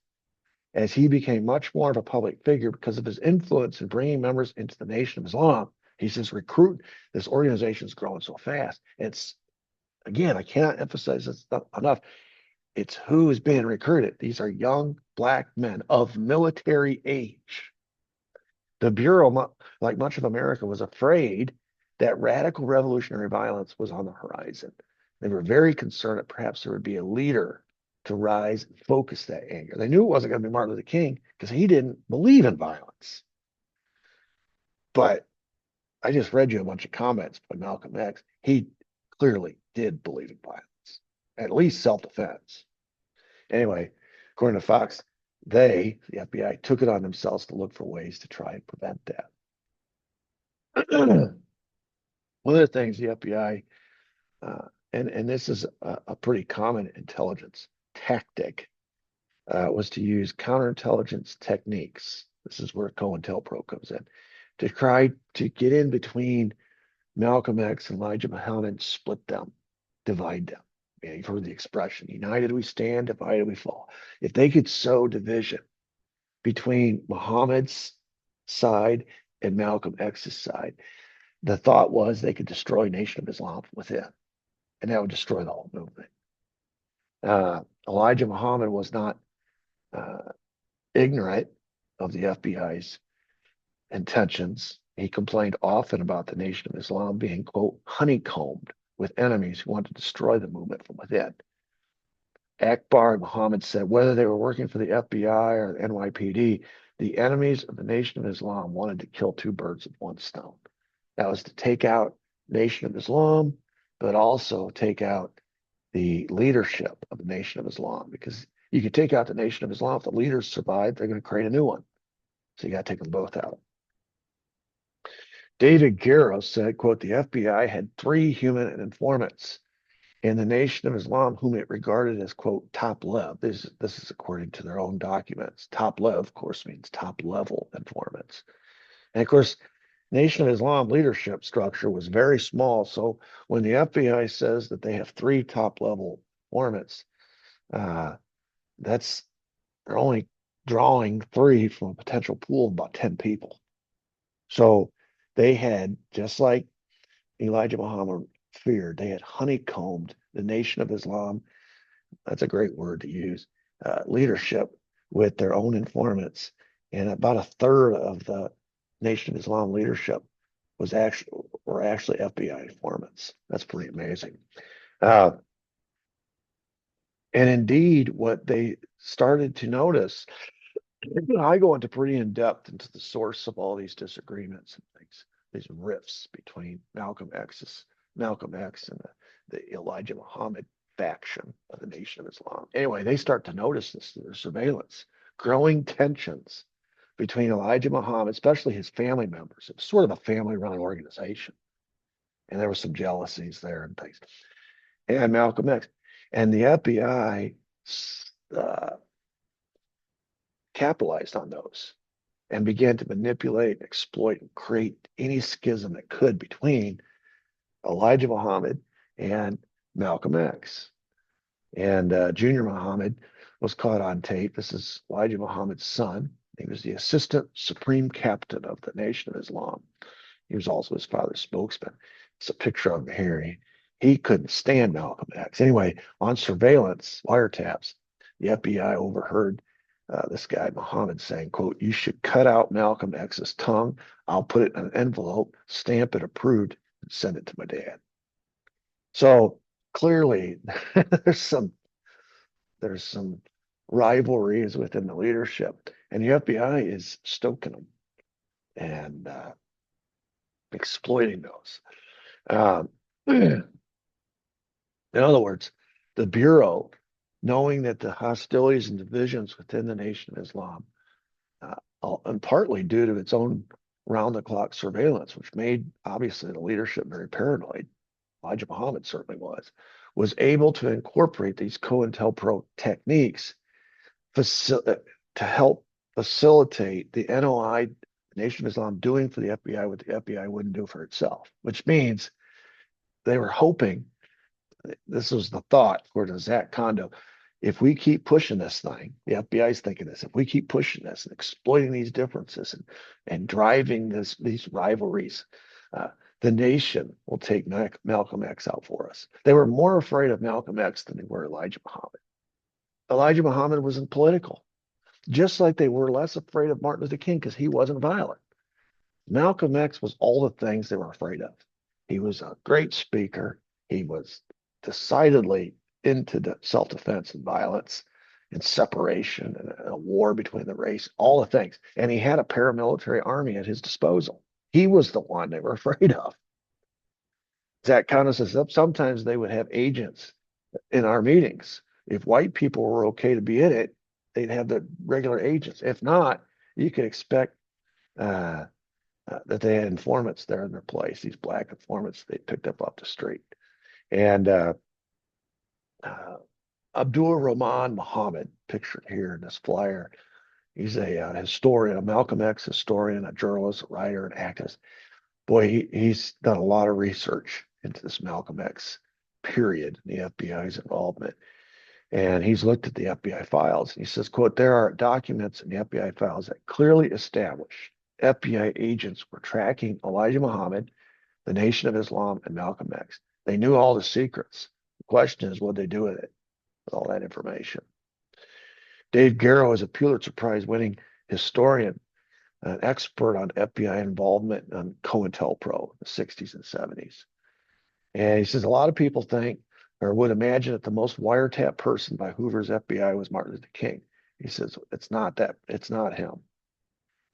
as he became much more of a public figure because of his influence in bringing members into the Nation of Islam. He says, this organization's growing so fast. It's, again, I cannot emphasize this enough. It's who is being recruited. These are young black men of military age. The Bureau, like much of America, was afraid that radical revolutionary violence was on the horizon. They were very concerned that perhaps there would be a leader to rise and focus that anger. They knew it wasn't going to be Martin Luther King because he didn't believe in violence. But I just read you a bunch of comments by Malcolm X. He clearly did believe in violence, at least self-defense. Anyway, according to Fox, the FBI, took it on themselves to look for ways to try and prevent that. One of the things the FBI, and this is a pretty common intelligence tactic, was to use counterintelligence techniques. This is where COINTELPRO comes in, to try to get in between Malcolm X and Elijah Muhammad, split them, divide them. Yeah, you've heard the expression, united we stand, divided we fall. If they could sow division between Muhammad's side and Malcolm X's side, the thought was they could destroy Nation of Islam from within, and that would destroy the whole movement. Elijah Muhammad was not ignorant of the FBI's intentions. He complained often about the Nation of Islam being, quote, honeycombed with enemies who wanted to destroy the movement from within. Akbar and Muhammad said whether they were working for the FBI or the NYPD, the enemies of the Nation of Islam wanted to kill two birds with one stone. That was to take out Nation of Islam, but also take out the leadership of the Nation of Islam, because you could take out the Nation of Islam. If the leaders survive, they're going to create a new one. So you got to take them both out. David Garrow said, quote, the FBI had 3 human informants in the Nation of Islam whom it regarded as, quote, top level. This is according to their own documents. Top level, of course, means top level informants. And of course, Nation of Islam leadership structure was very small. So when the FBI says that they have 3 top level informants, they're only drawing 3 from a potential pool of about 10 people. So they had, just like Elijah Muhammad feared, they had honeycombed the Nation of Islam. That's a great word to use. Leadership with their own informants, and about a third of the Nation of Islam leadership were actually FBI informants. That's pretty amazing. And indeed, what they started to notice, I go into pretty in depth into the source of all these disagreements and things, these rifts between Malcolm X and the Elijah Muhammad faction of the Nation of Islam. Anyway, they start to notice this through their surveillance, growing tensions between Elijah Muhammad, especially his family members. It was sort of a family-run organization, and there was some jealousies there and things. And Malcolm X and the FBI capitalized on those and began to manipulate, exploit, and create any schism that could between Elijah Muhammad and Malcolm X. And Junior Muhammad was caught on tape. This is Elijah Muhammad's son. He was the assistant supreme captain of the Nation of Islam. He was also his father's spokesman. It's a picture of him here. He couldn't stand Malcolm X. Anyway, on surveillance wiretaps, the FBI overheard this guy, Muhammad, saying, quote, you should cut out Malcolm X's tongue. I'll put it in an envelope, stamp it approved, and send it to my dad. So clearly there's some rivalries within the leadership, and the FBI is stoking them and exploiting those. In other words, the Bureau, knowing that the hostilities and divisions within the Nation of Islam, and partly due to its own round-the-clock surveillance, which made obviously the leadership very paranoid, Elijah Muhammad certainly was able to incorporate these COINTELPRO techniques to help facilitate the NOI, Nation of Islam, doing for the FBI what the FBI wouldn't do for itself, which means they were hoping, this was the thought, according to Zach Kondo, if we keep pushing this thing, the FBI is thinking this, if we keep pushing this and exploiting these differences and driving these rivalries, the nation will take Malcolm X out for us. They were more afraid of Malcolm X than they were Elijah Muhammad. Elijah Muhammad wasn't political, just like they were less afraid of Martin Luther King because he wasn't violent. Malcolm X was all the things they were afraid of. He was a great speaker. He was decidedly into self-defense and violence and separation and a war between the race, all the things. And he had a paramilitary army at his disposal. He was the one they were afraid of. Zach Kondo says sometimes they would have agents in our meetings. If white people were okay to be in it, they'd have the regular agents. If not, you could expect that they had informants there in their place, these black informants they picked up off the street. And Abdul Rahman Muhammad, pictured here in this flyer, he's a historian, a Malcolm X historian, a journalist, a writer, an activist. Boy, he's done a lot of research into this Malcolm X period, the FBI's involvement. And he's looked at the FBI files. And he says, quote, there are documents in the FBI files that clearly establish FBI agents were tracking Elijah Muhammad, the Nation of Islam, and Malcolm X. They knew all the secrets. The question is, what they do with it, with all that information? Dave Garrow is a Pulitzer Prize winning historian. an expert on FBI involvement on COINTELPRO in the 60s and 70s. And he says a lot of people think or would imagine that the most wiretapped person by Hoover's FBI was Martin Luther King. He says it's not that, it's not him.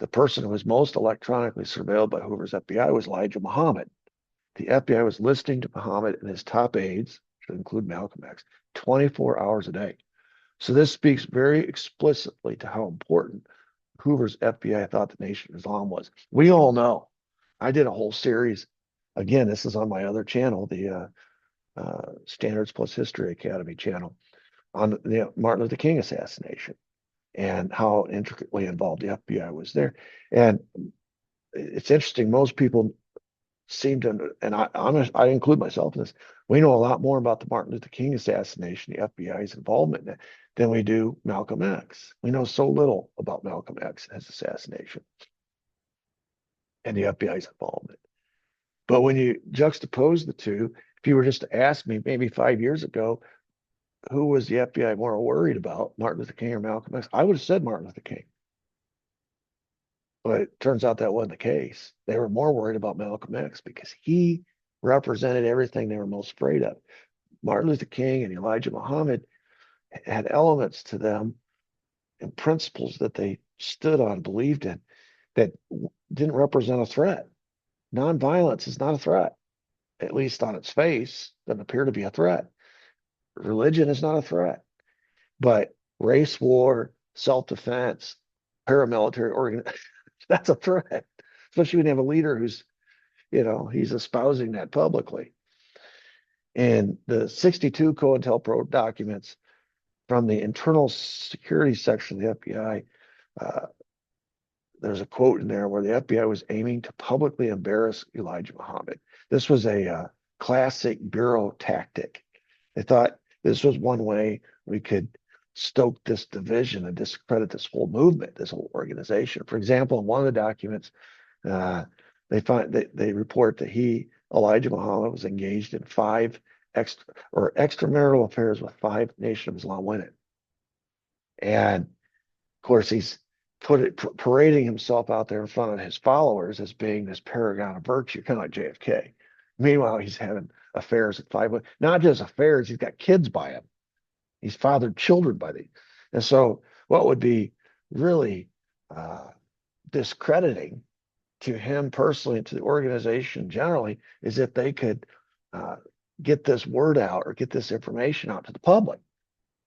The person who was most electronically surveilled by Hoover's FBI was Elijah Muhammad. The FBI was listening to Muhammad and his top aides, which would include Malcolm X, 24 hours a day. So this speaks very explicitly to how important Hoover's FBI thought the Nation of Islam was. We all know. I did a whole series. Again, this is on my other channel, the Standards Plus History Academy channel, on the Martin Luther King assassination and how intricately involved the FBI was there. And it's interesting. Most people seem to, and I include myself in this. We know a lot more about the Martin Luther King assassination, the FBI's involvement in it, than we do Malcolm X. We know so little about Malcolm X and his assassination and the FBI's involvement. But when you juxtapose the two, if you were just to ask me maybe 5 years ago, who was the FBI more worried about, Martin Luther King or Malcolm X? I would have said Martin Luther King. But it turns out that wasn't the case. They were more worried about Malcolm X because he represented everything they were most afraid of. Martin Luther King and Elijah Muhammad had elements to them and principles that they stood on, believed in, that didn't represent a threat. Nonviolence is not a threat, at least on its face, doesn't appear to be a threat. Religion is not a threat, but race war, self-defense, paramilitary organization, that's a threat, especially when you have a leader who's, he's espousing that publicly. And the 62 COINTELPRO documents from the internal security section of the FBI, there's a quote in there where the FBI was aiming to publicly embarrass Elijah Muhammad. This was a classic bureau tactic. They thought this was one way we could stoke this division and discredit this whole movement, this whole organization. For example, in one of the documents, they report that Elijah Muhammad, was engaged in 5 extramarital affairs with 5 Nation of Islam women. And of course, he's parading himself out there in front of his followers as being this paragon of virtue, kind of like JFK. Meanwhile, he's having affairs at 5 women. Not just affairs, he's got kids by him. He's fathered children by these. And so what would be really discrediting to him personally and to the organization generally is if they could get this word out or get this information out to the public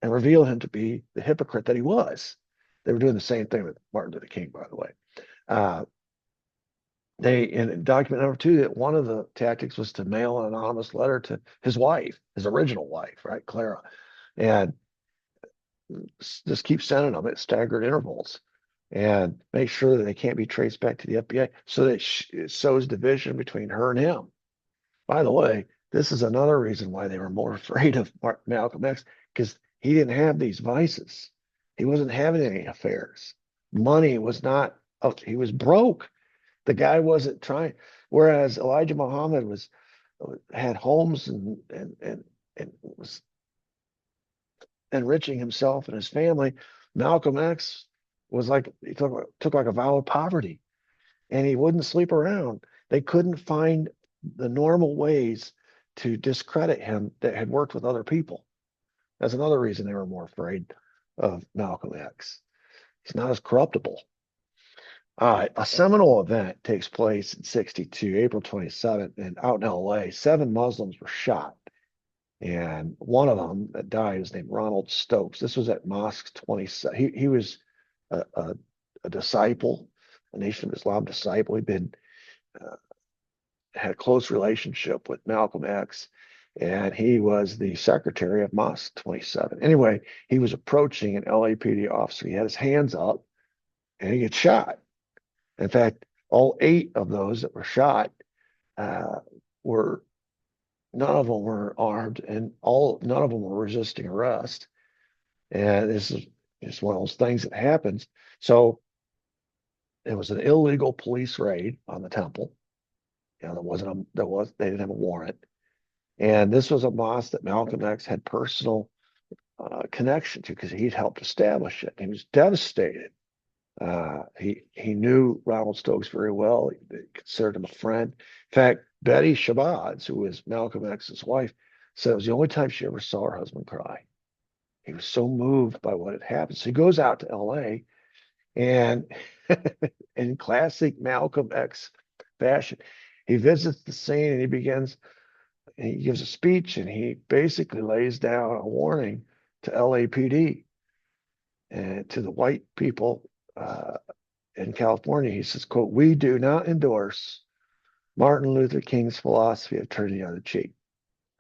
and reveal him to be the hypocrite that he was. They were doing the same thing with Martin Luther King, by the way. In document number 2, that one of the tactics was to mail an anonymous letter to his wife, his original wife, right, Clara, and just keep sending them at staggered intervals and make sure that they can't be traced back to the FBI, so that it sows division between her and him. By the way, this is another reason why they were more afraid of Malcolm X, because he didn't have these vices. He wasn't having any affairs. Money was not, he was broke. The guy wasn't trying. Whereas Elijah Muhammad had homes and was enriching himself and his family. Malcolm X was like, he took like a vow of poverty, and he wouldn't sleep around. They couldn't find the normal ways to discredit him that had worked with other people. That's another reason they were more afraid of Malcolm X. He's not as corruptible. A seminal event takes place in 62, April 27th, and out in LA, 7 Muslims were shot. And one of them that died was named Ronald Stokes. This was at Mosque 27. He was a disciple, a Nation of Islam disciple. He'd been had a close relationship with Malcolm X, and he was the secretary of Mosque 27. Anyway, he was approaching an LAPD officer. He had his hands up, and he gets shot. In fact, all 8 of those that were shot were, none of them were armed, and none of them were resisting arrest. And this is just one of those things that happens. So it was an illegal police raid on the temple. They didn't have a warrant. And this was a mosque that Malcolm X had personal connection to, because he'd helped establish it. He was devastated He knew Ronald Stokes very well. He considered him a friend. In fact, Betty Shabazz, who was Malcolm X's wife, said it was the only time she ever saw her husband cry. He was so moved by what had happened. So he goes out to LA and in classic Malcolm X fashion, he visits the scene and he gives a speech and he basically lays down a warning to LAPD and to the white people in California. He says, quote, "We do not endorse Martin Luther King's philosophy of turning the other cheek."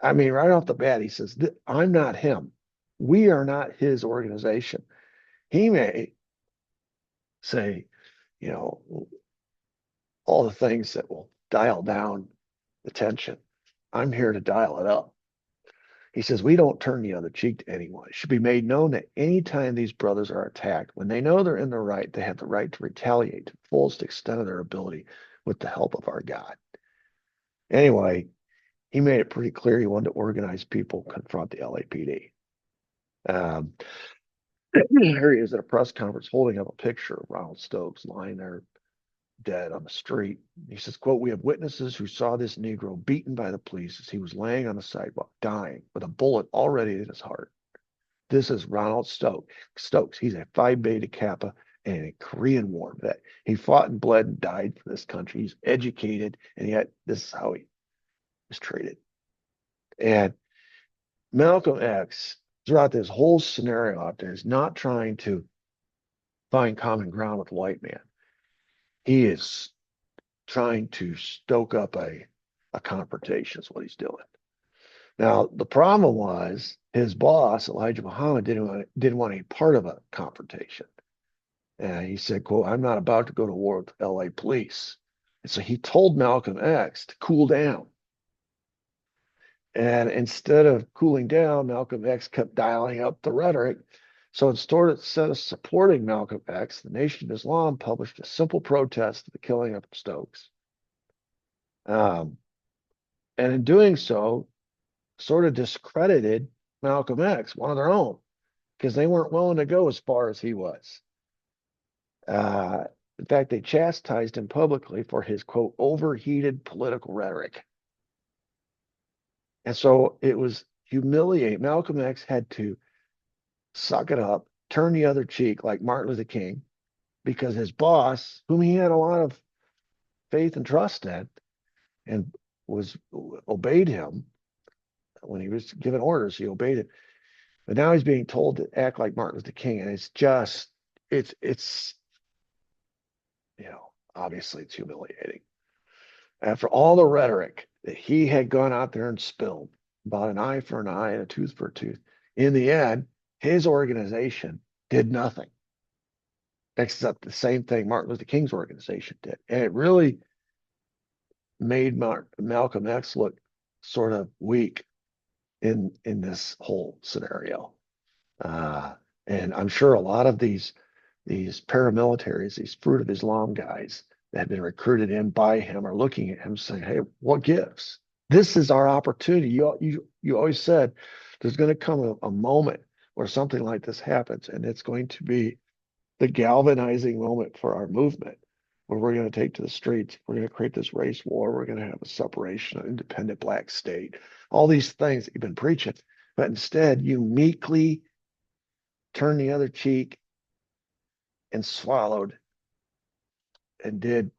I mean, right off the bat, he says, "I'm not him. We are not his organization." He may say, you know, all the things that will dial down the tension. I'm here to dial it up. He says, "We don't turn the other cheek to anyone. It should be made known that anytime these brothers are attacked, when they know they're in the right, they have the right to retaliate to the fullest extent of their ability with the help of our God." Anyway, he made it pretty clear he wanted to organize people confront the LAPD. Here he is at a press conference holding up a picture of Ronald Stokes lying there dead on the street. He says, quote, "We have witnesses who saw this Negro beaten by the police as he was laying on the sidewalk, dying with a bullet already in his heart. This is Ronald Stokes. He's a Phi Beta Kappa and a Korean War vet. He fought and bled and died for this country. He's educated, and yet this is how he was treated." And Malcolm X, throughout this whole scenario out there, is not trying to find common ground with the white man. He is trying to stoke up a confrontation, is what he's doing. Now, the problem was his boss, Elijah Muhammad, didn't want any part of a confrontation. And he said, quote, "I'm not about to go to war with LA police." And so he told Malcolm X to cool down. And instead of cooling down, Malcolm X kept dialing up the rhetoric. So instead of supporting Malcolm X, the Nation of Islam published a simple protest of the killing of Stokes. And in doing so, sort of discredited Malcolm X, one of their own, because they weren't willing to go as far as he was. In fact, they chastised him publicly for his, quote, "overheated political rhetoric." And so it was humiliating. Malcolm X had to suck it up, turn the other cheek like Martin Luther King, because his boss, whom he had a lot of faith and trust in, and was obeyed him when he was given orders, he obeyed it. But now he's being told to act like Martin Luther King, and it's obviously it's humiliating. After all the rhetoric that he had gone out there and spilled about an eye for an eye and a tooth for a tooth, in the end, his organization did nothing except the same thing Martin Luther King's organization did. And it really made Malcolm X look sort of weak in this whole scenario. And I'm sure a lot of these paramilitaries, these Fruit of Islam guys that have been recruited in by him are looking at him saying, "Hey, what gives? This is our opportunity." You always said there's going to come a moment where something like this happens, and it's going to be the galvanizing moment for our movement, where we're going to take to the streets. We're going to create this race war. We're going to have a separation, an independent black state, all these things that you've been preaching. But instead, you meekly turned the other cheek and swallowed and did,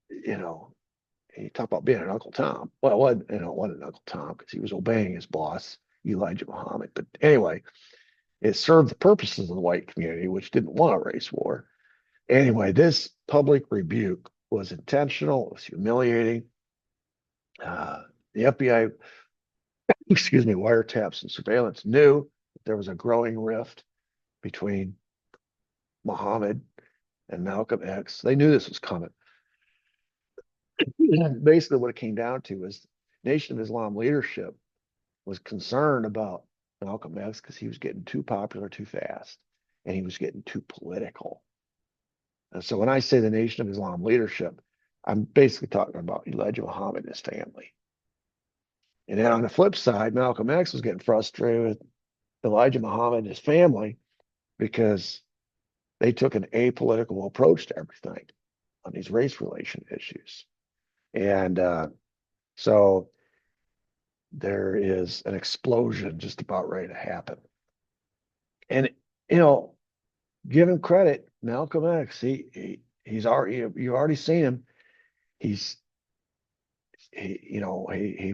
he talked about being an Uncle Tom. Well, it wasn't Uncle Tom because he was obeying his boss, Elijah Muhammad. But anyway, it served the purposes of the white community, which didn't want a race war. Anyway, this public rebuke was intentional. It was humiliating. The FBI, excuse me, wiretaps and surveillance knew that there was a growing rift between Muhammad and Malcolm X. They knew this was coming. Basically, what it came down to is Nation of Islam leadership was concerned about Malcolm X because he was getting too popular too fast and he was getting too political. And so when I say the Nation of Islam leadership, I'm basically talking about Elijah Muhammad and his family. And then on the flip side, Malcolm X was getting frustrated with Elijah Muhammad and his family because they took an apolitical approach to everything on these race relation issues. And so there is an explosion just about ready to happen. And, you know, give him credit, Malcolm X, he's already, you've already seen him. He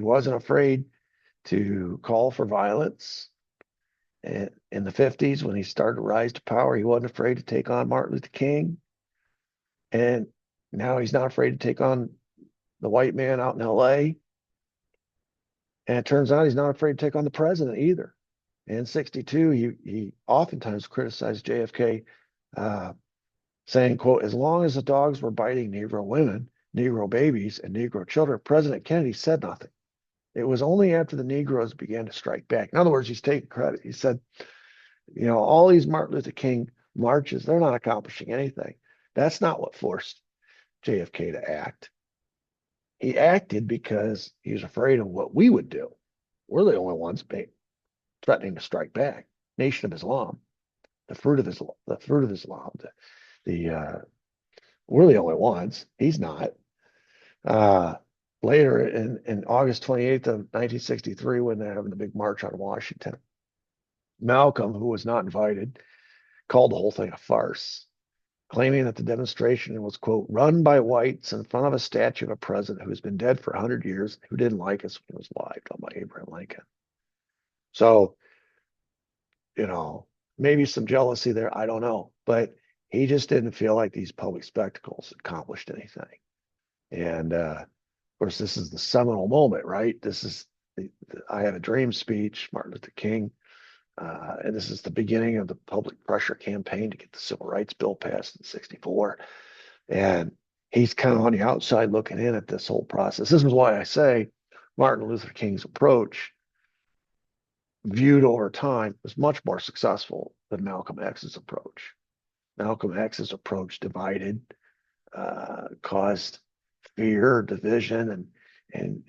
wasn't afraid to call for violence. And in the 50s, when he started to rise to power, he wasn't afraid to take on Martin Luther King. And now he's not afraid to take on the white man out in LA. And it turns out he's not afraid to take on the president either. In 62, he oftentimes criticized JFK, saying, quote, as long as the dogs were biting Negro women, Negro babies, and Negro children, President Kennedy said nothing. It was only after the Negroes began to strike back. In other words, he's taking credit. He said, you know, all these Martin Luther King marches, they're not accomplishing anything. That's not what forced JFK to act. He acted because he was afraid of what we would do. We're the only ones threatening to strike back. Nation of Islam, the fruit of Islam, we're the only ones. He's not. Later in August 28th of 1963, when they're having the big march on Washington, Malcolm, who was not invited, called the whole thing a farce, claiming that the demonstration was, quote, run by whites in front of a statue of a president who has been dead for 100 years, who didn't like us when he was alive, talking about Abraham Lincoln. So, you know, maybe some jealousy there, I don't know. But he just didn't feel like these public spectacles accomplished anything. And of course, this is the seminal moment, right? This is the I Have a Dream speech, Martin Luther King. And this is the beginning of the public pressure campaign to get the Civil Rights Bill passed in 64. And he's kind of on the outside looking in at this whole process. This is why I say Martin Luther King's approach, viewed over time, was much more successful than Malcolm X's approach. Malcolm X's approach divided, caused fear, division, and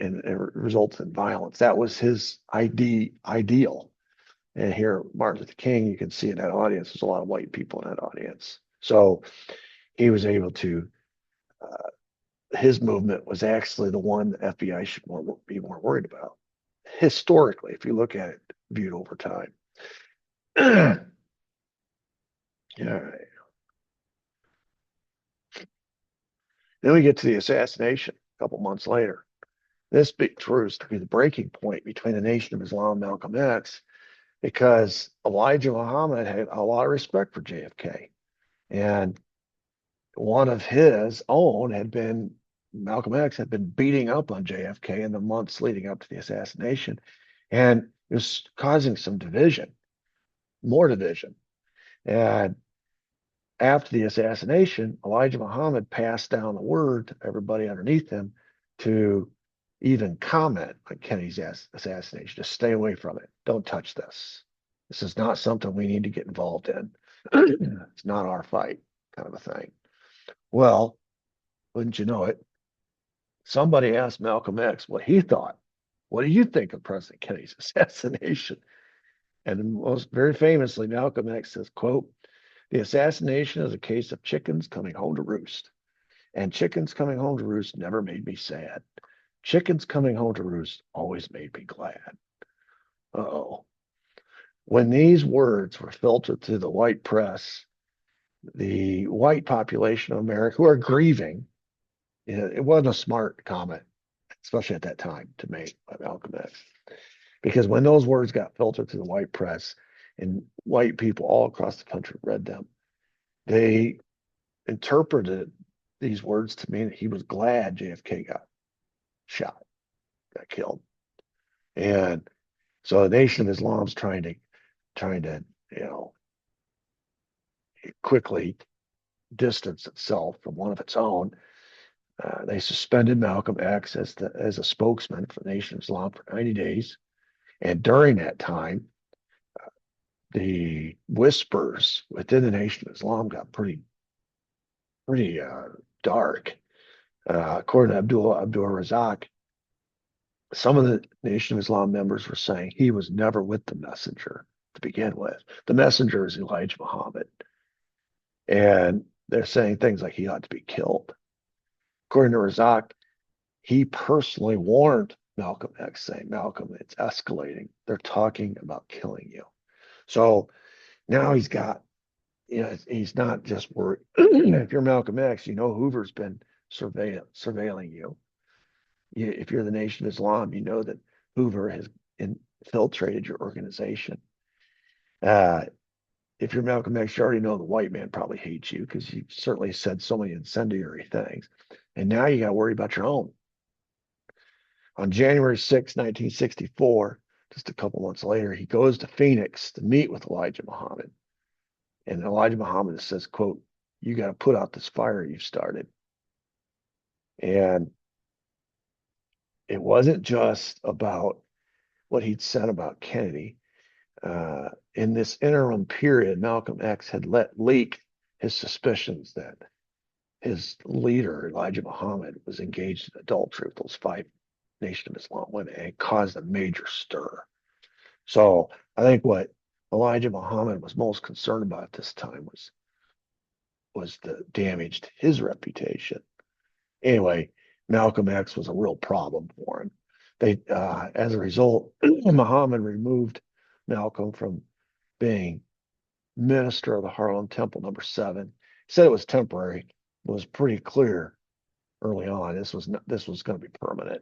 resulted in violence. That was his ideal. And here, Martin Luther King, you can see in that audience, there's a lot of white people in that audience. So he was able to, his movement was actually the one the FBI should be more worried about. Historically, if you look at it, viewed over time. All right. Then we get to the assassination a couple months later. This proves to be the breaking point between the Nation of Islam and Malcolm X, because Elijah Muhammad had a lot of respect for JFK. And one of his own had been, Malcolm X had been beating up on JFK in the months leading up to the assassination. And it was causing some division, more division. And after the assassination, Elijah Muhammad passed down the word to everybody underneath him to even comment on Kennedy's assassination. Just stay away from it. Don't touch this. This is not something we need to get involved in. It's not our fight, kind of a thing. Well, wouldn't you know it? Somebody asked Malcolm X what he thought. What do you think of President Kennedy's assassination? And most very famously, Malcolm X says, quote, the assassination is a case of chickens coming home to roost. And chickens coming home to roost never made me sad. Chickens coming home to roost always made me glad. Uh-oh. When these words were filtered through the white press, the white population of America who are grieving, it wasn't a smart comment, especially at that time, to make by Malcolm X. Because when those words got filtered through the white press and white people all across the country read them, they interpreted these words to mean that he was glad JFK got shot, got killed. And so the Nation of Islam's trying to, quickly distance itself from one of its own. They suspended Malcolm X as a spokesman for the Nation of Islam for 90 days. And during that time, the whispers within the Nation of Islam got pretty dark. According to Abdul Razak, some of the Nation of Islam members were saying he was never with the messenger to begin with. The messenger is Elijah Muhammad. And they're saying things like he ought to be killed. According to Razak, he personally warned Malcolm X, saying, Malcolm, it's escalating. They're talking about killing you. So now he's got, he's not just worried. If you're Malcolm X, Hoover's been surveilling you. If you're the Nation of Islam, you know that Hoover has infiltrated your organization. Uh, if you're Malcolm X, you already know the white man probably hates you because you certainly said so many incendiary things. And now you got to worry about your own. On January 6, 1964, just a couple months later, he goes to Phoenix to meet with Elijah Muhammad. And Elijah Muhammad says, quote, you got to put out this fire you've started. And it wasn't just about what he'd said about Kennedy. In this interim period, Malcolm X had let leak his suspicions that his leader, Elijah Muhammad, was engaged in adultery with those 5 Nation of Islam women, and it caused a major stir. So I think what Elijah Muhammad was most concerned about at this time was the damage to his reputation. Anyway, Malcolm X was a real problem for him. As a result, Muhammad removed Malcolm from being minister of the Harlem Temple number 7. He said it was temporary. It was pretty clear early on this was going to be permanent.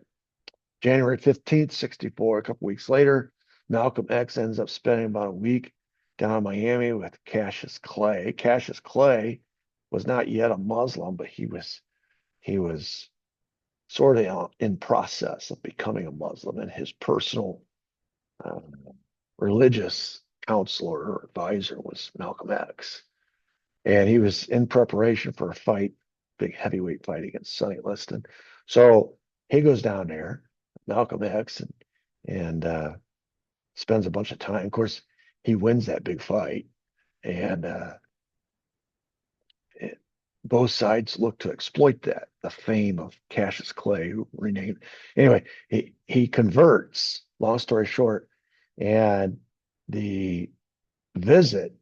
January 15th, 64, a couple weeks later, Malcolm X ends up spending about a week down in Miami with Cassius Clay. Cassius Clay was not yet a Muslim, but he was sort of in process of becoming a Muslim, and his personal religious counselor or advisor was Malcolm X. And he was in preparation for a fight, big heavyweight fight against Sonny Liston. So he goes down there, Malcolm X, and spends a bunch of time. Of course, he wins that big fight, and both sides look to exploit that, the fame of Cassius Clay, who renamed. Anyway, he converts, long story short, and the visit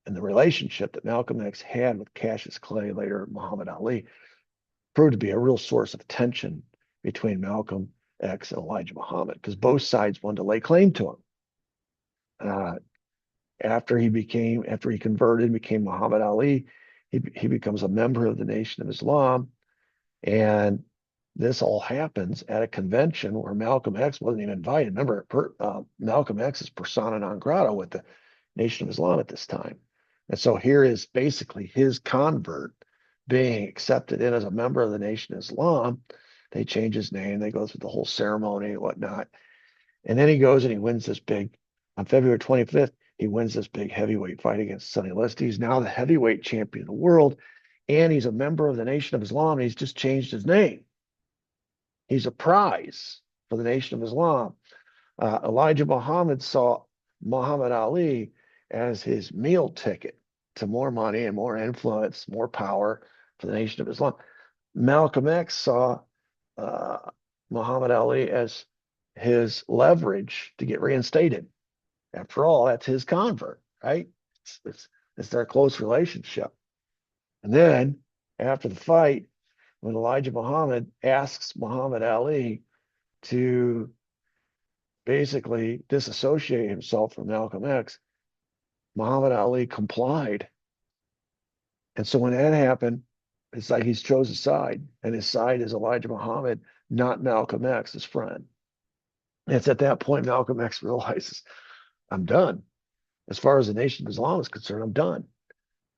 and the relationship that Malcolm X had with Cassius Clay, later Muhammad Ali, proved to be a real source of tension between Malcolm X and Elijah Muhammad, because both sides wanted to lay claim to him. After he converted and became Muhammad Ali, he becomes a member of the Nation of Islam. And this all happens at a convention where Malcolm X wasn't even invited. Remember, Malcolm X is persona non grata with the Nation of Islam at this time. And so here is basically his convert being accepted in as a member of the Nation of Islam. They change his name. They go through the whole ceremony and whatnot. And then he goes and he wins this big, on February 25th, he wins this big heavyweight fight against Sonny Liston. He's now the heavyweight champion of the world, and he's a member of the Nation of Islam, and he's just changed his name. He's a prize for the Nation of Islam. Elijah Muhammad saw Muhammad Ali as his meal ticket to more money and more influence, more power for the Nation of Islam. Malcolm X saw Muhammad Ali as his leverage to get reinstated. After all, that's his convert, right? It's their close relationship. And then after the fight, when Elijah Muhammad asks Muhammad Ali to basically disassociate himself from Malcolm X, Muhammad Ali complied. And so when that happened, it's like he's chose a side, and his side is Elijah Muhammad, not Malcolm X, his friend. And it's at that point Malcolm X realizes, I'm done. As far as the Nation of Islam is concerned, I'm done.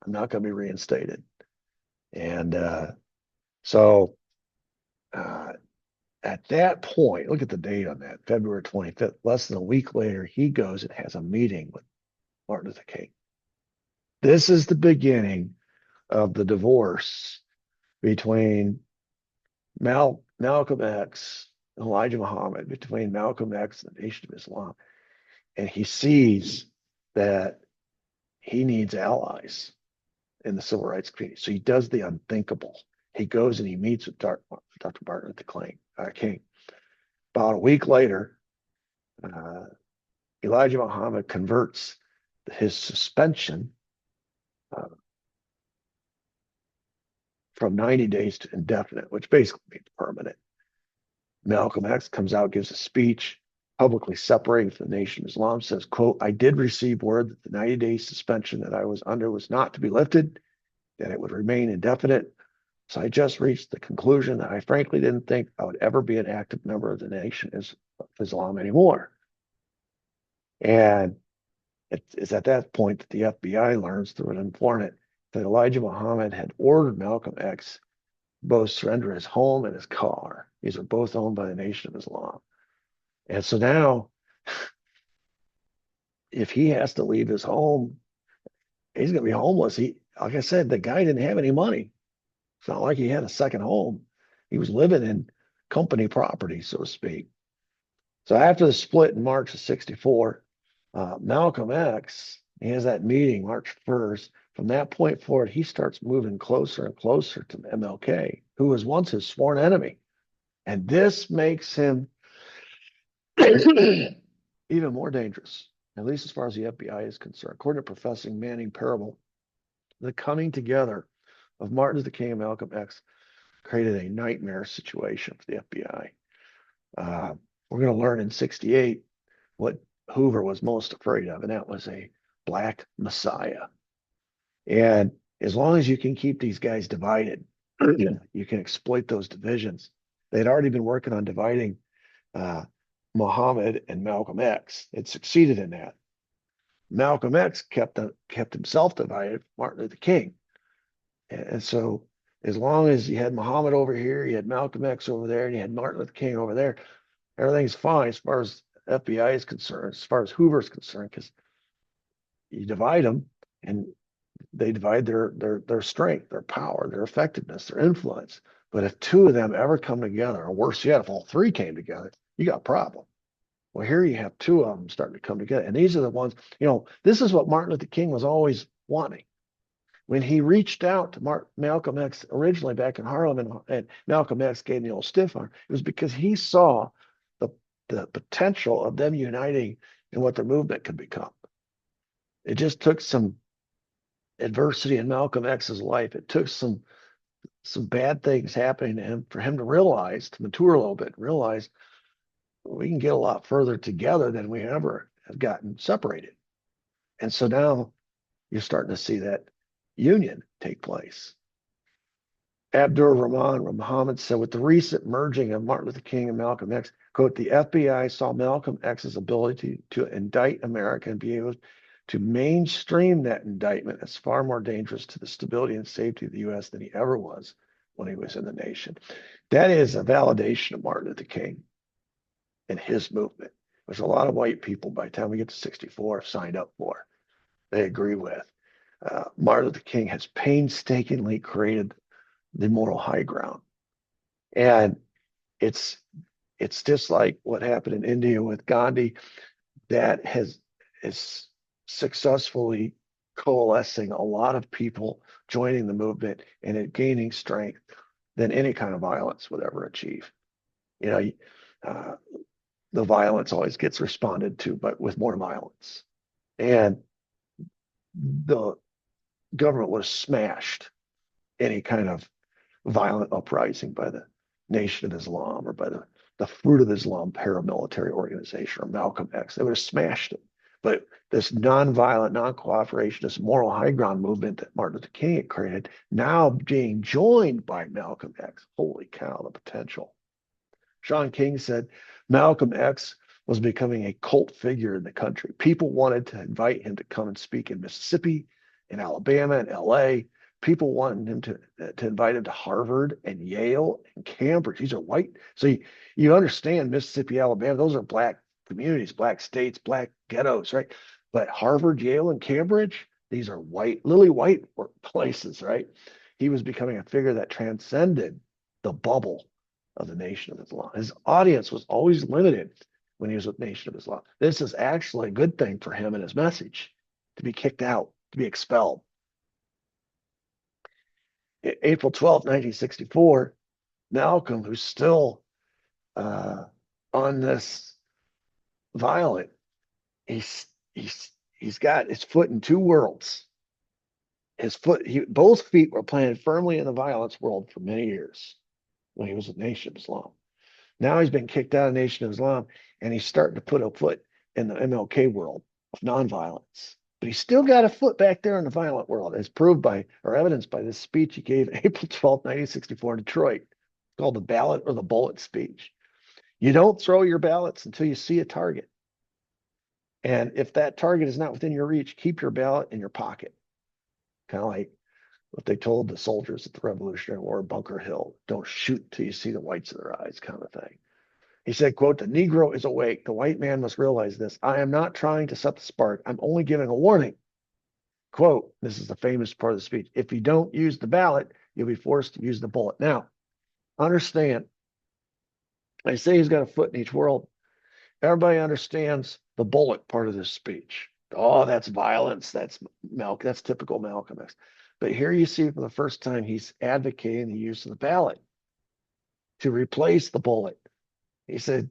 I'm not going to be reinstated. And so at that point, look at the date on that, February 25th, less than a week later, he goes and has a meeting with Martin Luther King. This is the beginning of the divorce between Malcolm X and Elijah Muhammad, between Malcolm X and the Nation of Islam. And he sees that he needs allies in the civil rights community. So he does the unthinkable. He goes and he meets with Dr. Martin Luther King. About a week later, Elijah Muhammad converts his suspension from 90 days to indefinite, which basically means permanent. Malcolm X comes out, gives a speech, publicly separating from the Nation of Islam, says, quote, I did receive word that the 90-day suspension that I was under was not to be lifted, that it would remain indefinite. So I just reached the conclusion that I frankly didn't think I would ever be an active member of the Nation of Islam anymore. And it's at that point that the FBI learns through an informant that Elijah Muhammad had ordered Malcolm X both surrender his home and his car. These are both owned by the Nation of Islam. And so now, if he has to leave his home, he's going to be homeless. Like I said, the guy didn't have any money. It's not like he had a second home. He was living in company property, so to speak. So after the split in March of 64, Malcolm X, he has that meeting March 1st. From that point forward, he starts moving closer and closer to MLK, who was once his sworn enemy. And this makes him even more dangerous, at least as far as the FBI is concerned. According to Professor Manning Parable, the coming together of Martin Luther King and Malcolm X created a nightmare situation for the FBI. We're going to learn in 68 what Hoover was most afraid of, and that was a black messiah. And as long as you can keep these guys divided, you can exploit those divisions. They'd already been working on dividing Muhammad and Malcolm X. It succeeded in that. Malcolm X kept himself divided, Martin Luther King. And so as long as you had Muhammad over here, you had Malcolm X over there, and you had Martin Luther King over there, everything's fine as far as FBI is concerned, as far as Hoover's concerned, because you divide them and they divide their strength, their power, their effectiveness, their influence. But if two of them ever come together, or worse yet, if all three came together, you got a problem. Well, here you have two of them starting to come together. And these are the ones, this is what Martin Luther King was always wanting. When he reached out to Malcolm X originally back in Harlem, and Malcolm X gave him the old stiff arm, it was because he saw the potential of them uniting and what their movement could become. It just took some adversity in Malcolm X's life. It took some bad things happening to him for him to mature a little bit, realize we can get a lot further together than we ever have gotten separated. And so now you're starting to see that union take place. Abdur Rahman Muhammad said, with the recent merging of Martin Luther King and Malcolm X, quote, the FBI saw Malcolm X's ability to indict America and be able to mainstream that indictment as far more dangerous to the stability and safety of the U.S. than he ever was when he was in the nation. That is a validation of Martin Luther King and his movement, which a lot of white people, by the time we get to 64, have signed up for. They agree with. Martin Luther King has painstakingly created the moral high ground. And it's just like what happened in India with Gandhi, that is successfully coalescing a lot of people joining the movement and it gaining strength than any kind of violence would ever achieve. The violence always gets responded to, but with more violence. And the government would have smashed any kind of violent uprising by the Nation of Islam or by the Fruit of Islam paramilitary organization or Malcolm X. They would have smashed it. But this nonviolent, non-cooperation, this moral high ground movement that Martin Luther King had created, now being joined by Malcolm X. Holy cow, the potential. Sean King said Malcolm X was becoming a cult figure in the country. People wanted to invite him to come and speak in Mississippi, in Alabama, and LA. People wanted him to invite him to Harvard and Yale and Cambridge. These are white. So you understand Mississippi, Alabama, those are black communities, black states, black ghettos, right? But Harvard, Yale, and Cambridge, these are white, lily white places, right? He was becoming a figure that transcended the bubble of the Nation of Islam. His audience was always limited when he was with Nation of Islam. This is actually a good thing for him and his message, to be kicked out, to be expelled. April 12, 1964, Malcolm, who's still on this violent, he's got his foot in two worlds. both feet were planted firmly in the violence world for many years when he was with Nation of Islam. Now he's been kicked out of Nation of Islam, and he's starting to put a foot in the MLK world of nonviolence. But he's still got a foot back there in the violent world, as proved by or evidenced by this speech he gave April 12th, 1964 in Detroit. It's called the ballot or the bullet speech. You don't throw your ballots until you see a target. And if that target is not within your reach, keep your ballot in your pocket. Kind of like what they told the soldiers at the Revolutionary War, Bunker Hill. Don't shoot till you see the whites of their eyes, kind of thing. He said, quote, "The Negro is awake. The white man must realize this. I am not trying to set the spark. I'm only giving a warning." Quote, this is the famous part of the speech. "If you don't use the ballot, you'll be forced to use the bullet." Now, understand, I say he's got a foot in each world. Everybody understands the bullet part of this speech. Oh, that's violence. That's typical malcolmx. But here you see for the first time he's advocating the use of the ballot to replace the bullet. He said,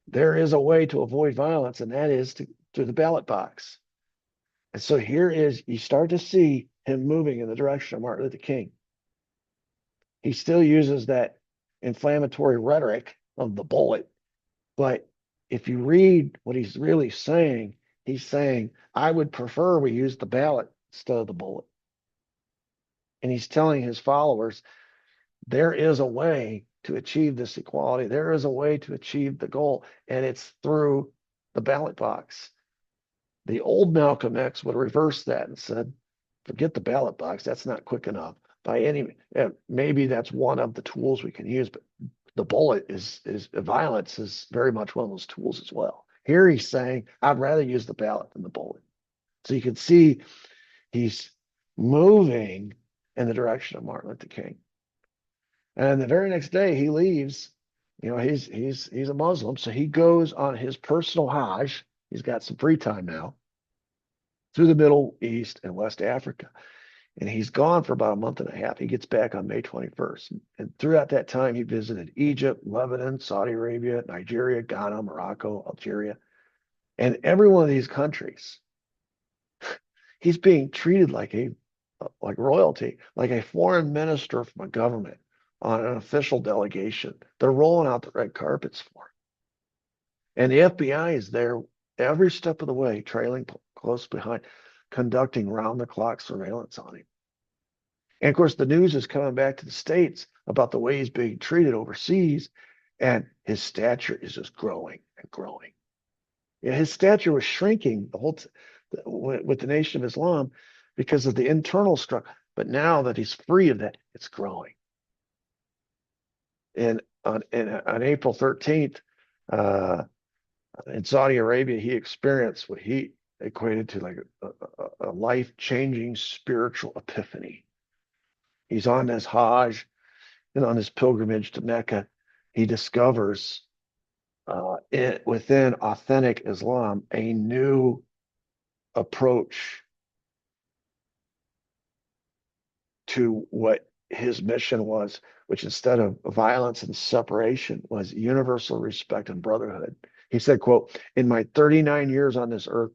there is a way to avoid violence, and that is through the ballot box. And so you start to see him moving in the direction of Martin Luther King. He still uses that inflammatory rhetoric of the bullet, but if you read what he's really saying, he's saying, I would prefer we use the ballot instead of the bullet. And he's telling his followers, there is a way to achieve this equality. There is a way to achieve the goal, and it's through the ballot box. The old Malcolm X would reverse that and said, forget the ballot box. That's not quick enough. Maybe that's one of the tools we can use, but the bullet is violence is very much one of those tools as well. Here he's saying, I'd rather use the ballot than the bullet. So you can see he's moving in the direction of Martin Luther King. And the very next day he leaves. He's a Muslim, so he goes on his personal Hajj. He's got some free time now through the Middle East and West Africa. And he's gone for about a month and a half. He gets back on May 21st. And throughout that time, he visited Egypt, Lebanon, Saudi Arabia, Nigeria, Ghana, Morocco, Algeria. And every one of these countries, he's being treated like royalty, like a foreign minister from a government on an official delegation. They're rolling out the red carpets for him. And the FBI is there every step of the way, trailing close behind, conducting round-the-clock surveillance on him. And of course, the news is coming back to the States about the way he's being treated overseas, and his stature is just growing and growing. His stature was shrinking with the Nation of Islam because of the internal struggle. But now that he's free of that, it's growing. And on April 13th, in Saudi Arabia, he experienced what he equated to like a life-changing spiritual epiphany. He's on this Hajj and on his pilgrimage to Mecca. He discovers within authentic Islam a new approach to what his mission was, which instead of violence and separation was universal respect and brotherhood. He said, quote, "In my 39 years on this earth,"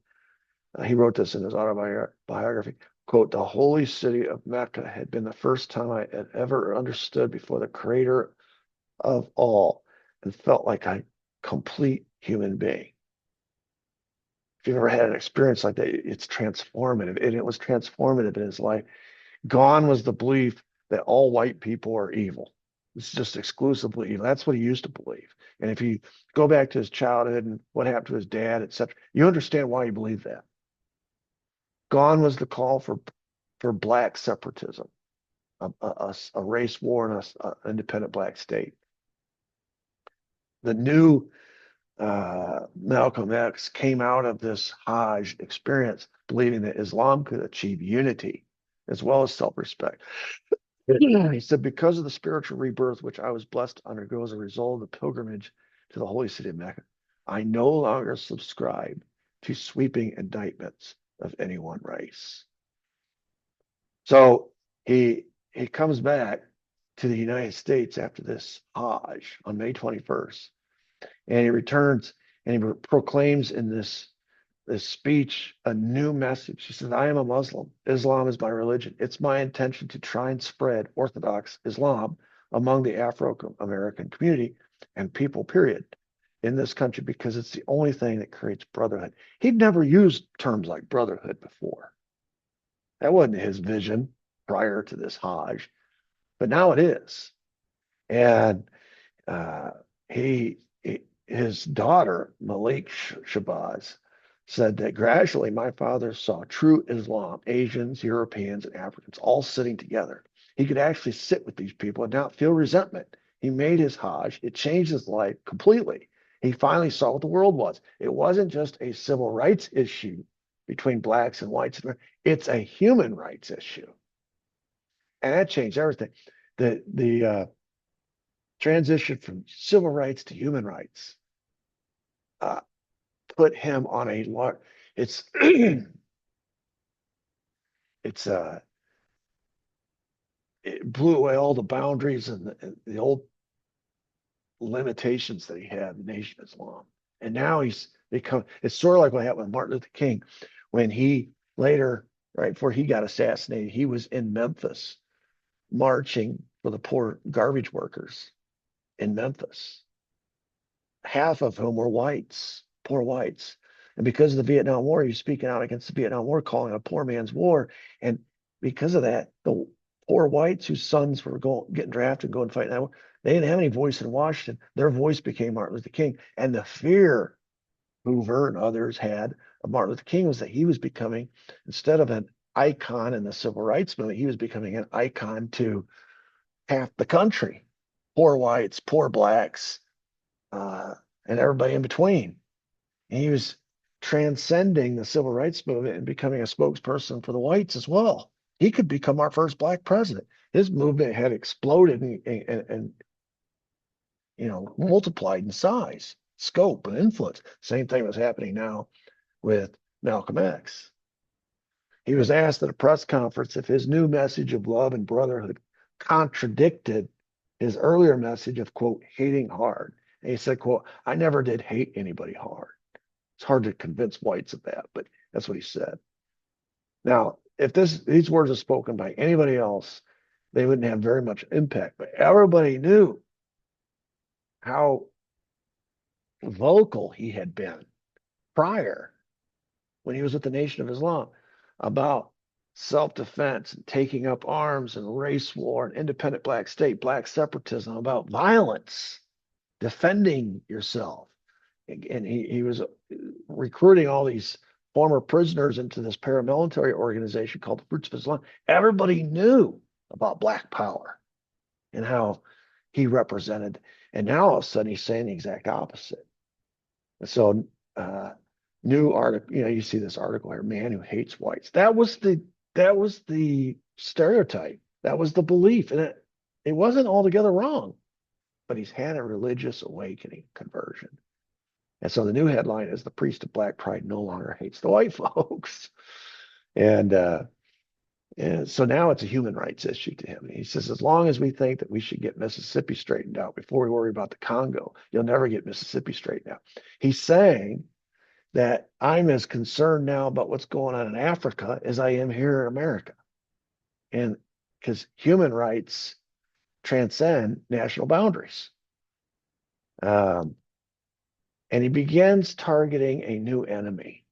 he wrote this in his autobiography, quote, "the holy city of Mecca had been the first time I had ever understood before the creator of all and felt like a complete human being." If you've ever had an experience like that, it's transformative. And it was transformative in his life. Gone was the belief that all white people are evil. It's just exclusively evil. That's what he used to believe. And if you go back to his childhood and what happened to his dad, etc., you understand why he believed that. Gone was the call for black separatism, a race war in an independent black state. The new Malcolm X came out of this Hajj experience believing that Islam could achieve unity as well as self-respect. He said, because of the spiritual rebirth which I was blessed to undergo as a result of the pilgrimage to the holy city of Mecca, I no longer subscribe to sweeping indictments of any one race. So he comes back to the United States after this Hajj on May 21st, and he returns and he proclaims in this this speech a new message. She says, I am a Muslim. Islam is my religion. It's my intention to try and spread Orthodox Islam among the Afro-American community and people, period, in this country, because it's the only thing that creates brotherhood. He'd never used terms like brotherhood before. That wasn't his vision prior to this Hajj, but now it is. And uh, his daughter, Malik Shabazz, said that gradually my father saw true Islam, Asians, Europeans, and Africans all sitting together. He could actually sit with these people and not feel resentment. He made his Hajj. It changed his life completely. He finally saw what the world was. It wasn't just a civil rights issue between blacks and whites. It's a human rights issue. And that changed everything. The transition from civil rights to human rights put him on a large. It's it's it blew away all the boundaries and the old limitations that he had in the Nation of Islam. And now he's become. It's sort of like what happened with Martin Luther King, when he later, right before he got assassinated, he was in Memphis marching for the poor garbage workers in Memphis, half of whom were whites, poor whites. And because of the Vietnam War, he's speaking out against the Vietnam War, calling it a poor man's war. And because of that, the poor whites whose sons were getting drafted and going to fight in that war, they didn't have any voice in Washington. Their voice became Martin Luther King. And the fear Hoover and others had of Martin Luther King was that he was becoming, instead of an icon in the civil rights movement, he was becoming an icon to half the country, poor whites, poor blacks, and everybody in between. And he was transcending the civil rights movement and becoming a spokesperson for the whites as well. He could become our first black president. His movement had exploded and multiplied in size, scope, and influence. Same thing was happening now with Malcolm X. He was asked at a press conference if his new message of love and brotherhood contradicted his earlier message of, quote, hating hard. And he said, quote, I never did hate anybody hard. It's hard to convince whites of that, but that's what he said. Now, if these words are spoken by anybody else, they wouldn't have very much impact. But everybody knew how vocal he had been prior, when he was with the Nation of Islam, about self-defense and taking up arms and race war and independent black state, black separatism, about violence, defending yourself. And he was recruiting all these former prisoners into this paramilitary organization called the Fruits of Islam. Everybody knew about black power and how he represented. And now all of a sudden he's saying the exact opposite. And so new article, you see this article here, man who hates whites. That was the stereotype. That was the belief. And it wasn't altogether wrong, but he's had a religious awakening, conversion. And so the new headline is the priest of black pride no longer hates the white folks. And so now it's a human rights issue to him. And he says, as long as we think that we should get Mississippi straightened out before we worry about the Congo, you'll never get Mississippi straightened out. He's saying that I'm as concerned now about what's going on in Africa as I am here in America. And because human rights transcend national boundaries. And he begins targeting a new enemy.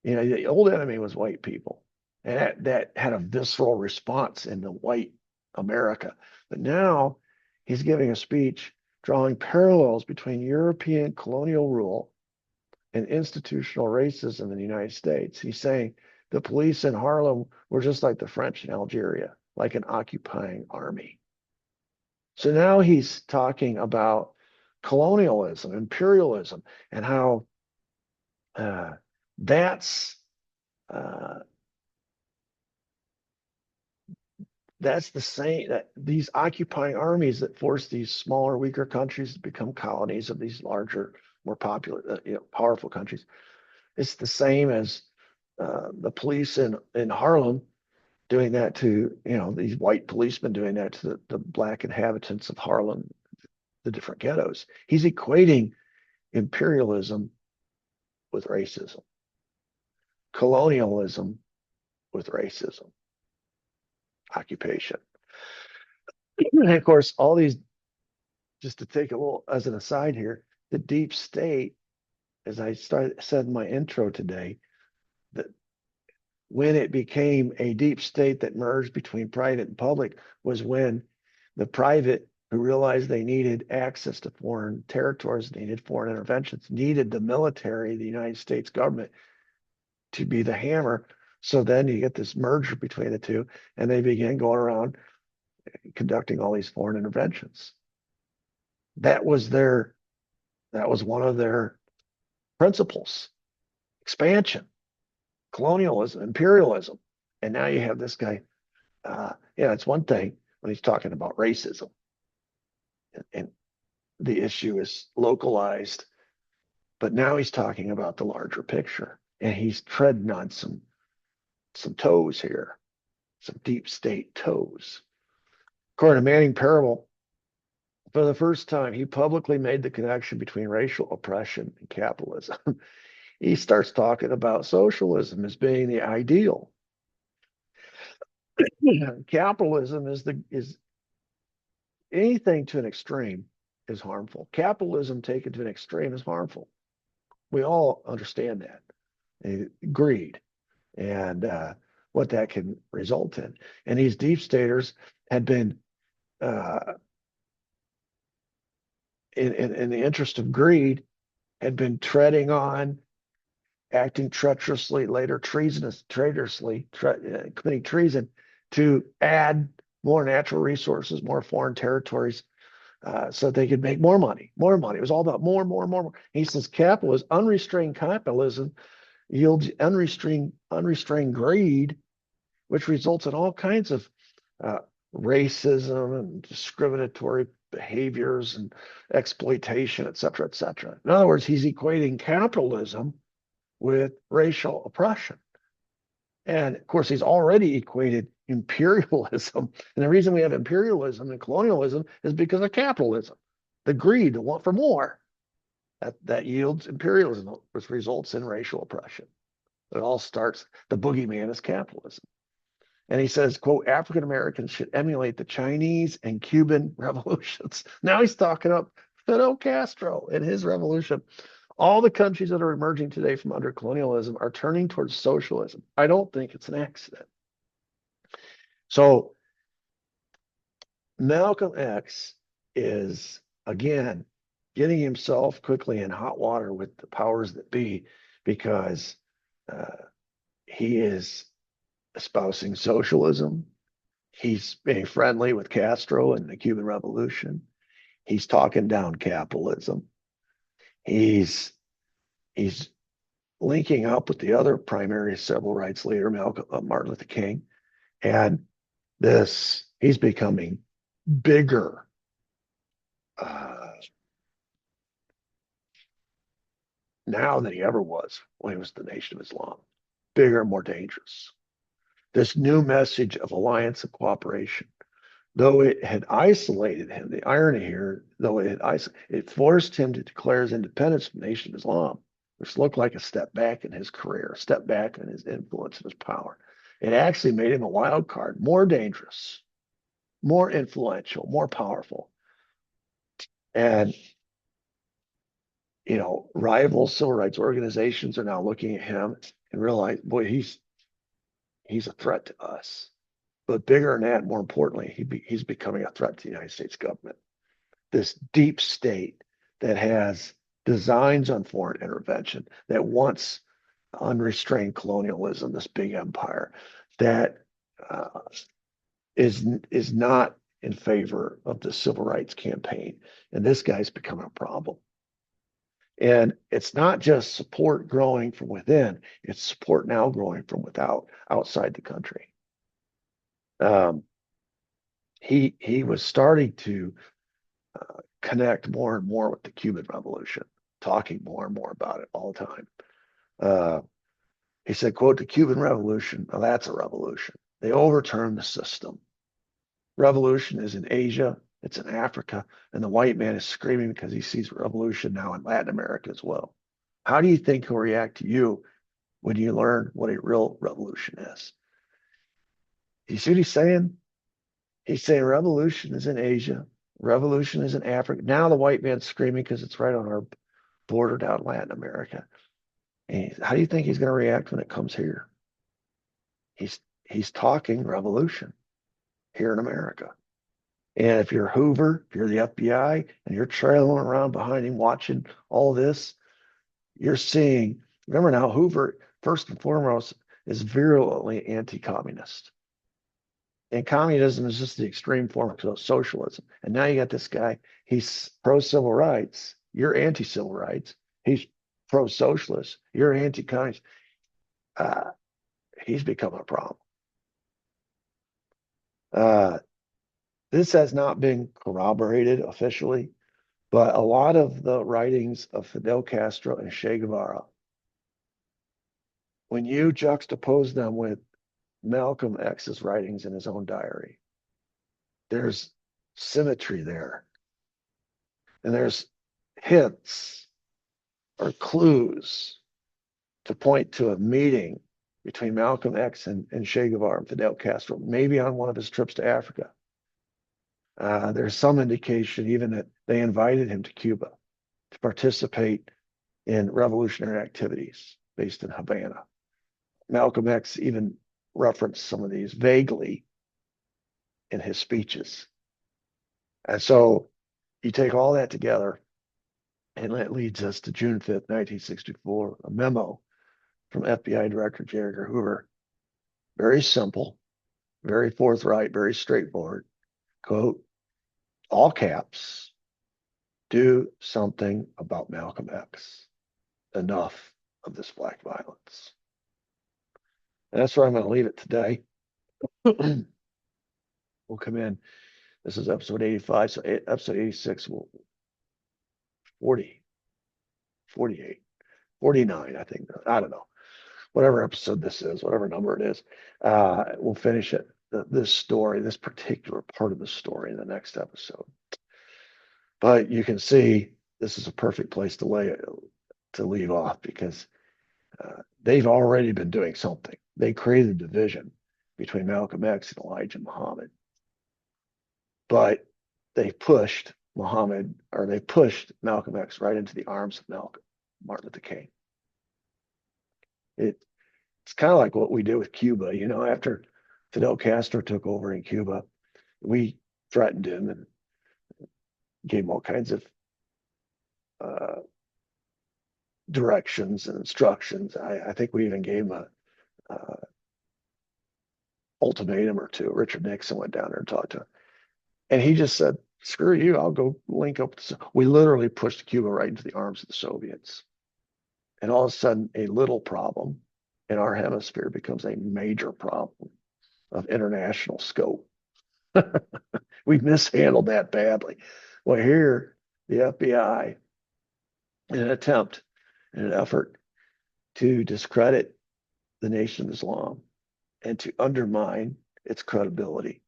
The old enemy was white people. And that had a visceral response in the white America. But now he's giving a speech drawing parallels between European colonial rule and institutional racism in the United States. He's saying the police in Harlem were just like the French in Algeria, like an occupying army. So now he's talking about colonialism, imperialism, and how that's the same, that these occupying armies that force these smaller, weaker countries to become colonies of these larger, more popular, powerful countries. It's the same as the police in Harlem doing that to, these white policemen doing that to the black inhabitants of Harlem, the different ghettos. He's equating imperialism with racism. colonialism with racism, occupation. And of course, all these, just to take a little as an aside here, the deep state, as I said in my intro today, that when it became a deep state that merged between private and public was when the private, who realized they needed access to foreign territories, needed foreign interventions, needed the military, the United States government, to be the hammer. So then you get this merger between the two, and they began going around conducting all these foreign interventions. That was one of their principles: expansion, colonialism, imperialism. And now you have this guy. Yeah, it's one thing when he's talking about racism, and the issue is localized, but now he's talking about the larger picture, and he's treading on some toes here, some deep state toes. According to Manning Parable, for the first time, he publicly made the connection between racial oppression and capitalism. He starts talking about socialism as being the ideal. Capitalism is anything to an extreme is harmful. Capitalism taken to an extreme is harmful. We all understand that. Greed and what that can result in. And these deep staters had been, in the interest of greed, had been treading on, acting treacherously, later traitorously, committing treason to add more natural resources, more foreign territories, so they could make more money, more money. It was all about more, more, more, more. He says capitalism, unrestrained capitalism, yields unrestrained greed, which results in all kinds of racism and discriminatory behaviors and exploitation, et cetera, et cetera. In other words, he's equating capitalism with racial oppression. And of course, he's already equated imperialism. And the reason we have imperialism and colonialism is because of capitalism, the greed, the want for more. That yields imperialism, which results in racial oppression. It all starts, the boogeyman is capitalism. And he says, quote, African Americans should emulate the Chinese and Cuban revolutions. Now he's talking up Fidel Castro and his revolution. All the countries that are emerging today from under colonialism are turning towards socialism. I don't think it's an accident. So Malcolm X is, again, getting himself quickly in hot water with the powers that be, because he is espousing socialism. He's being friendly with Castro and the Cuban Revolution. He's talking down capitalism. He's linking up with the other primary civil rights leader, Martin Luther King, and he's becoming bigger. Now than he ever was when he was the Nation of Islam. Bigger, more dangerous. This new message of alliance and cooperation, though it had isolated him, the irony here, it forced him to declare his independence from the Nation of Islam, which looked like a step back in his career, a step back in his influence and his power. It actually made him a wild card, more dangerous, more influential, more powerful. And, rival civil rights organizations are now looking at him and realize, boy, he's a threat to us. But bigger than that, more importantly, he's becoming a threat to the United States government. This deep state that has designs on foreign intervention, that wants unrestrained colonialism, this big empire, that is not in favor of the civil rights campaign. And this guy's becoming a problem. And it's not just support growing from within, it's support now growing from without, outside the country. He was starting to connect more and more with the Cuban Revolution, talking more and more about it all the time. He said, quote, the Cuban Revolution, now that's a revolution. They overturned the system. Revolution is in Asia, it's in Africa, and the white man is screaming because he sees revolution now in Latin America as well. How do you think he'll react to you when you learn what a real revolution is. You see what he's saying? He's saying revolution is in Asia, revolution is in Africa. Now the white man's screaming because it's right on our border down in Latin America. And how do you think he's going to react when it comes here? He's talking revolution here in America. And if you're Hoover, if you're the FBI, and you're trailing around behind him watching all this, you're seeing, remember now, Hoover, first and foremost, is virulently anti-communist. And communism is just the extreme form of socialism. And now you got this guy, he's pro-civil rights, you're anti-civil rights. He's pro-socialist, you're anti-communist. He's become a problem. This has not been corroborated officially, but a lot of the writings of Fidel Castro and Che Guevara, when you juxtapose them with Malcolm X's writings in his own diary, there's symmetry there. And there's hints or clues to point to a meeting between Malcolm X and Che Guevara and Fidel Castro, maybe on one of his trips to Africa. There's some indication even that they invited him to Cuba to participate in revolutionary activities based in Havana. Malcolm X even referenced some of these vaguely in his speeches. And so you take all that together, and that leads us to June 5th, 1964, a memo from FBI Director J. Edgar Hoover. Very simple, very forthright, very straightforward. Quote, all caps, do something about Malcolm X. Enough of this black violence. And that's where I'm going to leave it today. We'll come in. This is episode 85. So episode 86 will 40, 48, 49, I think. I don't know. Whatever episode this is, whatever number it is, we'll finish it. This story, this particular part of the story in the next episode. But you can see this is a perfect place to leave off because they've already been doing something. They created a division between Malcolm X and Elijah Muhammad. But they pushed Malcolm X right into the arms of Martin Luther King. It's kind of like what we did with Cuba. You know, after Fidel Castro took over in Cuba, we threatened him and gave him all kinds of directions and instructions. I think we even gave him a ultimatum or two. Richard Nixon went down there and talked to him. And he just said, screw you, I'll go link up. We literally pushed Cuba right into the arms of the Soviets. And all of a sudden, a little problem in our hemisphere becomes a major problem of international scope. We've mishandled that badly. Well, here, the FBI, in an effort to discredit the Nation of Islam and to undermine its credibility,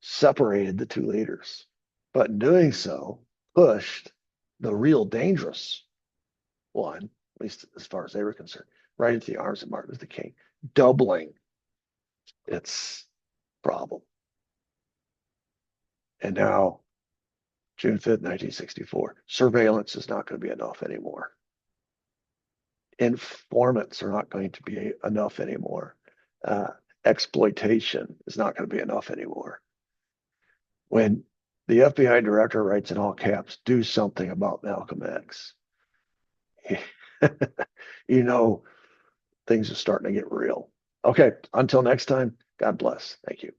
separated the two leaders, but in doing so, pushed the real dangerous one, at least as far as they were concerned, right into the arms of Martin Luther King, doubling its problem. And now, June 5th, 1964, surveillance is not going to be enough anymore. Informants are not going to be enough anymore. Exploitation is not going to be enough anymore. When the FBI director writes in all caps, do something about Malcolm X, you know, things are starting to get real. Okay, until next time, God bless. Thank you.